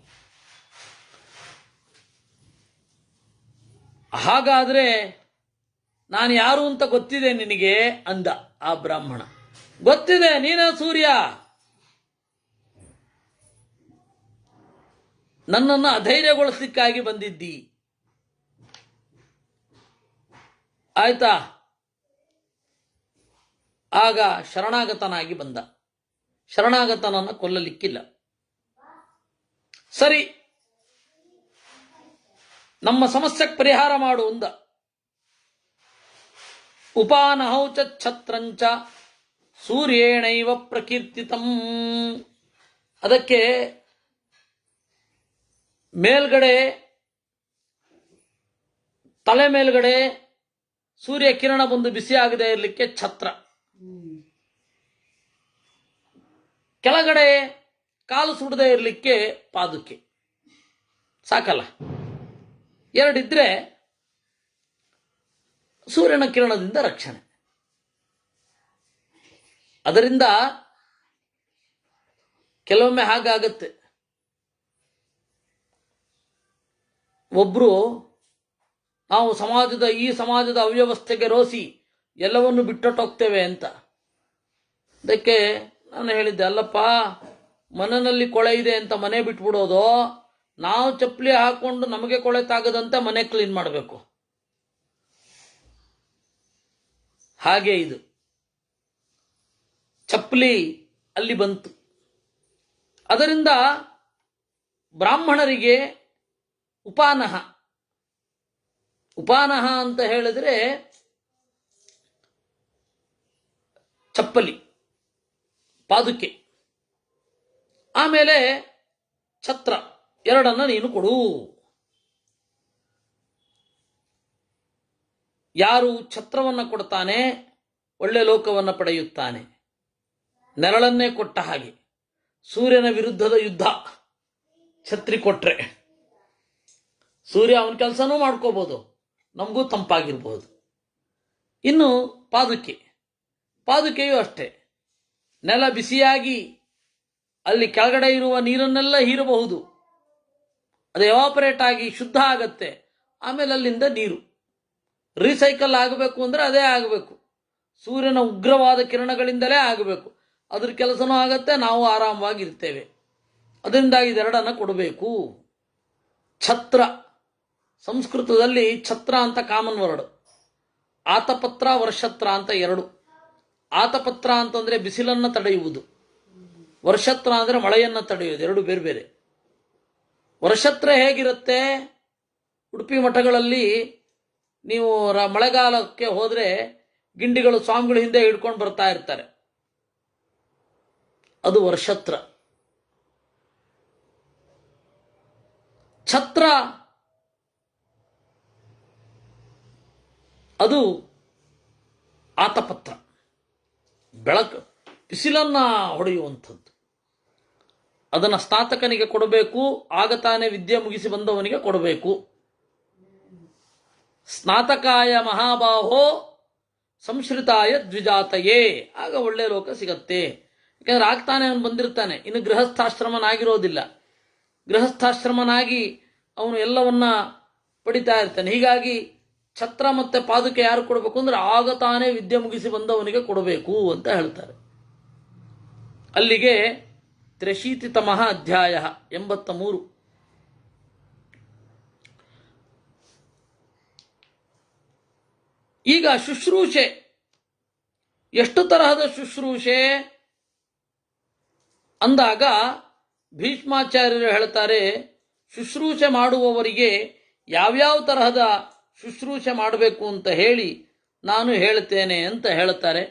S1: ಹಾಗಾದ್ರೆ ನಾನು ಯಾರು ಅಂತ ಗೊತ್ತಿದೆ ನಿನಗೆ ಅಂದ ಆ ಬ್ರಾಹ್ಮಣ. ಗೊತ್ತಿದೆ, ನೀನೇ ಸೂರ್ಯ. ನನ್ನನ್ನು ಅಧೈರ್ಯಗೊಳಿಸಲಿಕ್ಕಾಗಿ ಬಂದಿದ್ದಿ, ಆಯ್ತಾ? ಆಗ ಶರಣಾಗತನಾಗಿ ಬಂದ. ಶರಣಾಗತನನ್ನು ಕೊಲ್ಲಲಿಕ್ಕಿಲ್ಲ. ಸರಿ, ನಮ್ಮ ಸಮಸ್ಯೆಗೆ ಪರಿಹಾರ ಮಾಡು ಅಂದ. ಉಪಾನಹೌಚ ಛತ್ರಂಚ ಸೂರ್ಯೇಣೈವ ಪ್ರಕೀರ್ತಿತಂ. ಅದಕ್ಕೆ ಮೇಲ್ಗಡೆ, ತಲೆ ಮೇಲ್ಗಡೆ ಸೂರ್ಯ ಕಿರಣ ಬಂದು ಬಿಸಿ ಆಗದೆ ಇರಲಿಕ್ಕೆ ಛತ್ರ, ಕೆಳಗಡೆ ಕಾಲು ಸುಡದೆ ಇರಲಿಕ್ಕೆ ಪಾದುಕೆ. ಸಾಕಲ್ಲ? ಎರಡಿದ್ರೆ ಸೂರ್ಯನ ಕಿರಣದಿಂದ ರಕ್ಷಣೆ. ಅದರಿಂದ ಕೆಲವೊಮ್ಮೆ ಹಾಗಾಗತ್ತೆ. ಒಬ್ರು ನಾವು ಈ ಸಮಾಜದ ಅವ್ಯವಸ್ಥೆಗೆ ರೋಸಿ ಎಲ್ಲವನ್ನು ಬಿಟ್ಟೊಟ್ಟೋಗ್ತೇವೆ ಅಂತ. ಅದಕ್ಕೆ ನಾನು ಹೇಳಿದ್ದೆ, ಅಲ್ಲಪ್ಪ, ಮನೆಯಲ್ಲಿ ಕೊಳೆ ಇದೆ ಅಂತ ಮನೆ ಬಿಟ್ಬಿಡೋದು, ನಾವು ಚಪ್ಪಲಿ ಹಾಕೊಂಡು ನಮಗೆ ಕೊಳೆ ತಾಗದಂತೆ ಮನೆ ಕ್ಲೀನ್ ಮಾಡಬೇಕು. ಹಾಗೆ ಇದು ಚಪ್ಪಲಿ ಅಲ್ಲಿ ಬಂತು. ಅದರಿಂದ ಬ್ರಾಹ್ಮಣರಿಗೆ ಉಪಾನಹ ಅಂತ ಹೇಳಿದ್ರೆ ಚಪ್ಪಲಿ, ಪಾದುಕೆ, ಆಮೇಲೆ ಛತ್ರ, ಎರಡನ್ನ ನೀನು ಕೊಡು. ಯಾರು ಛತ್ರವನ್ನು ಕೊಡ್ತಾನೆ ಒಳ್ಳೆ ಲೋಕವನ್ನು ಪಡೆಯುತ್ತಾನೆ. ನೆರಳನ್ನೇ ಕೊಟ್ಟ ಹಾಗೆ. ಸೂರ್ಯನ ವಿರುದ್ಧದ ಯುದ್ಧ ಛತ್ರಿ ಕೊಟ್ರೆ ಸೂರ್ಯ ಅವನ ಕೆಲಸನೂ ಮಾಡ್ಕೋಬಹುದು, ನಮಗೂ ತಂಪಾಗಿರ್ಬೋದು. ಇನ್ನು ಪಾದುಕೆಯೂ ಅಷ್ಟೇ. ನೆಲ ಬಿಸಿಯಾಗಿ ಅಲ್ಲಿ ಕೆಳಗಡೆ ಇರುವ ನೀರನ್ನೆಲ್ಲ ಹೀರಬಹುದು. ಅದು ಎವಾಪರೇಟ್ ಆಗಿ ಶುದ್ಧ ಆಗತ್ತೆ. ಆಮೇಲೆ ಅಲ್ಲಿಂದ ನೀರು ರೀಸೈಕಲ್ ಆಗಬೇಕು ಅಂದರೆ ಅದೇ ಆಗಬೇಕು. ಸೂರ್ಯನ ಉಗ್ರವಾದ ಕಿರಣಗಳಿಂದಲೇ ಆಗಬೇಕು. ಅದ್ರ ಕೆಲಸನೂ ಆಗತ್ತೆ, ನಾವು ಆರಾಮವಾಗಿರ್ತೇವೆ. ಅದರಿಂದಾಗಿ ಇದೆರಡನ್ನು ಕೊಡಬೇಕು. ಛತ್ರ, ಸಂಸ್ಕೃತದಲ್ಲಿ ಛತ್ರ ಅಂತ ಕಾಮನ್ ವರ್ಡ್. ಆತಪತ್ರ, ವರ್ಷತ್ರ ಅಂತ ಎರಡು. ಆತಪತ್ರ ಅಂತಂದ್ರೆ ಬಿಸಿಲನ್ನು ತಡೆಯುವುದು, ವರ್ಷತ್ರ ಅಂದರೆ ಮಳೆಯನ್ನು ತಡೆಯುವುದು. ಎರಡು ಬೇರೆ ಬೇರೆ. ವರ್ಷತ್ರ ಹೇಗಿರುತ್ತೆ? ಉಡುಪಿ ಮಠಗಳಲ್ಲಿ ನೀವು ಮಳೆಗಾಲಕ್ಕೆ ಹೋದ್ರೆ ಗಿಂಡಿಗಳು ಸ್ವಾಮಿಗಳು ಹಿಂದೆ ಹಿಡ್ಕೊಂಡು ಬರ್ತಾ ಇರ್ತಾರೆ, ಅದು ವರ್ಷತ್ರ. ಛತ್ರ ಅದು ಆತಪತ್ರ, ಬೆಳಕು, ಬಿಸಿಲನ್ನ ಹೊಡೆಯುವಂಥದ್ದು. ಅದನ್ನು ಸ್ನಾತಕನಿಗೆ ಕೊಡಬೇಕು, ಆಗ ತಾನೇ ವಿದ್ಯೆ ಮುಗಿಸಿ ಬಂದವನಿಗೆ ಕೊಡಬೇಕು. ಸ್ನಾತಕಾಯ ಮಹಾಬಾಹೋ ಸಂಶ್ರಿತಾಯ ದ್ವಿಜಾತಯೇ, ಆಗ ಒಳ್ಳೆ ಲೋಕ ಸಿಗತ್ತೆ. ಯಾಕಂದ್ರೆ ಆಗ್ತಾನೆ ಅವನು ಬಂದಿರ್ತಾನೆ, ಇನ್ನು ಗೃಹಸ್ಥಾಶ್ರಮನಾಗಿರೋದಿಲ್ಲ. ಗೃಹಸ್ಥಾಶ್ರಮನಾಗಿ ಅವನು ಎಲ್ಲವನ್ನ ಪಡಿತಾ ಇರ್ತಾನೆ. ಹೀಗಾಗಿ ಛತ್ರ ಮತ್ತೆ ಪಾದುಕೆ ಯಾರು ಕೊಡಬೇಕು ಅಂದ್ರೆ ಆಗ ತಾನೇ ವಿದ್ಯೆ ಮುಗಿಸಿ ಬಂದವನಿಗೆ ಕೊಡಬೇಕು ಅಂತ ಹೇಳ್ತಾರೆ. ಅಲ್ಲಿಗೆ 83 ಅಧ್ಯಾಯ 83. ಈಗ ಶುಶ್ರೂಷೆ, ಎಷ್ಟು ತರಹದ ಶುಶ್ರೂಷೆ ಅಂದಾಗ ಭೀಷ್ಮಾಚಾರ್ಯರು ಹೇಳ್ತಾರೆ, ಶುಶ್ರೂಷೆ ಮಾಡುವವರಿಗೆ ಯಾವ್ಯಾವ ತರಹದ ಶುಶ್ರೂಷೆ ಮಾಡಬೇಕು ಅಂತ ಹೇಳಿ ನಾನು ಹೇಳ್ತೇನೆ ಅಂತ ಹೇಳ್ತಾರೆ.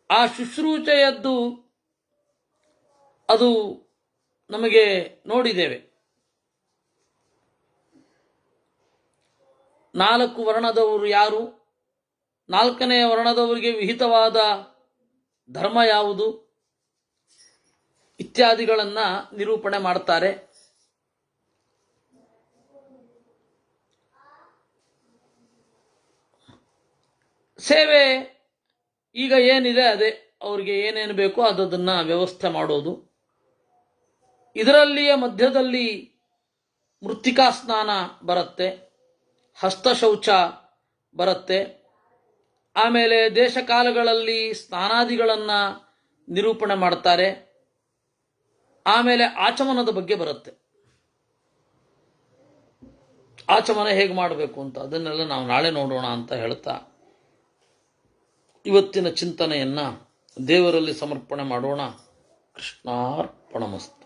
S1: ಆ ಶುಶ್ರೂಷೆಯದ್ದು ಅದು ನಮಗೆ ನೋಡಿದ್ದೇವೆ. 4 ವರ್ಣದವರು ಯಾರು, 4ನೇ ವರ್ಣದವರಿಗೆ ವಿಹಿತವಾದ ಧರ್ಮ ಯಾವುದು ಇತ್ಯಾದಿಗಳನ್ನು ನಿರೂಪಣೆ ಮಾಡ್ತಾರೆ. ಸೇವೆ ಈಗ ಏನಿದೆ ಅದೇ, ಅವ್ರಿಗೆ ಏನೇನು ಬೇಕೋ ಅದನ್ನು ವ್ಯವಸ್ಥೆ ಮಾಡೋದು. ಇದರಲ್ಲಿಯ ಮಧ್ಯದಲ್ಲಿ ಮೃತ್ತಿಕಾ ಸ್ನಾನ ಬರುತ್ತೆ, ಹಸ್ತಶೌಚ ಬರುತ್ತೆ, ಆಮೇಲೆ ದೇಶಕಾಲಗಳಲ್ಲಿ ಸ್ನಾನಾದಿಗಳನ್ನು ನಿರೂಪಣೆ ಮಾಡ್ತಾರೆ. ಆಮೇಲೆ ಆಚಮನದ ಬಗ್ಗೆ ಬರುತ್ತೆ. ಆಚಮನ ಹೇಗೆ ಮಾಡಬೇಕು ಅಂತ ಅದನ್ನೆಲ್ಲ ನಾವು ನಾಳೆ ನೋಡೋಣ ಅಂತ ಹೇಳ್ತಾ ಇವತ್ತಿನ ಚಿಂತನೆಯನ್ನು ದೇವರಲ್ಲಿ ಸಮರ್ಪಣೆ ಮಾಡೋಣ. ಕೃಷ್ಣಾರ್ಪಣಮಸ್ತು.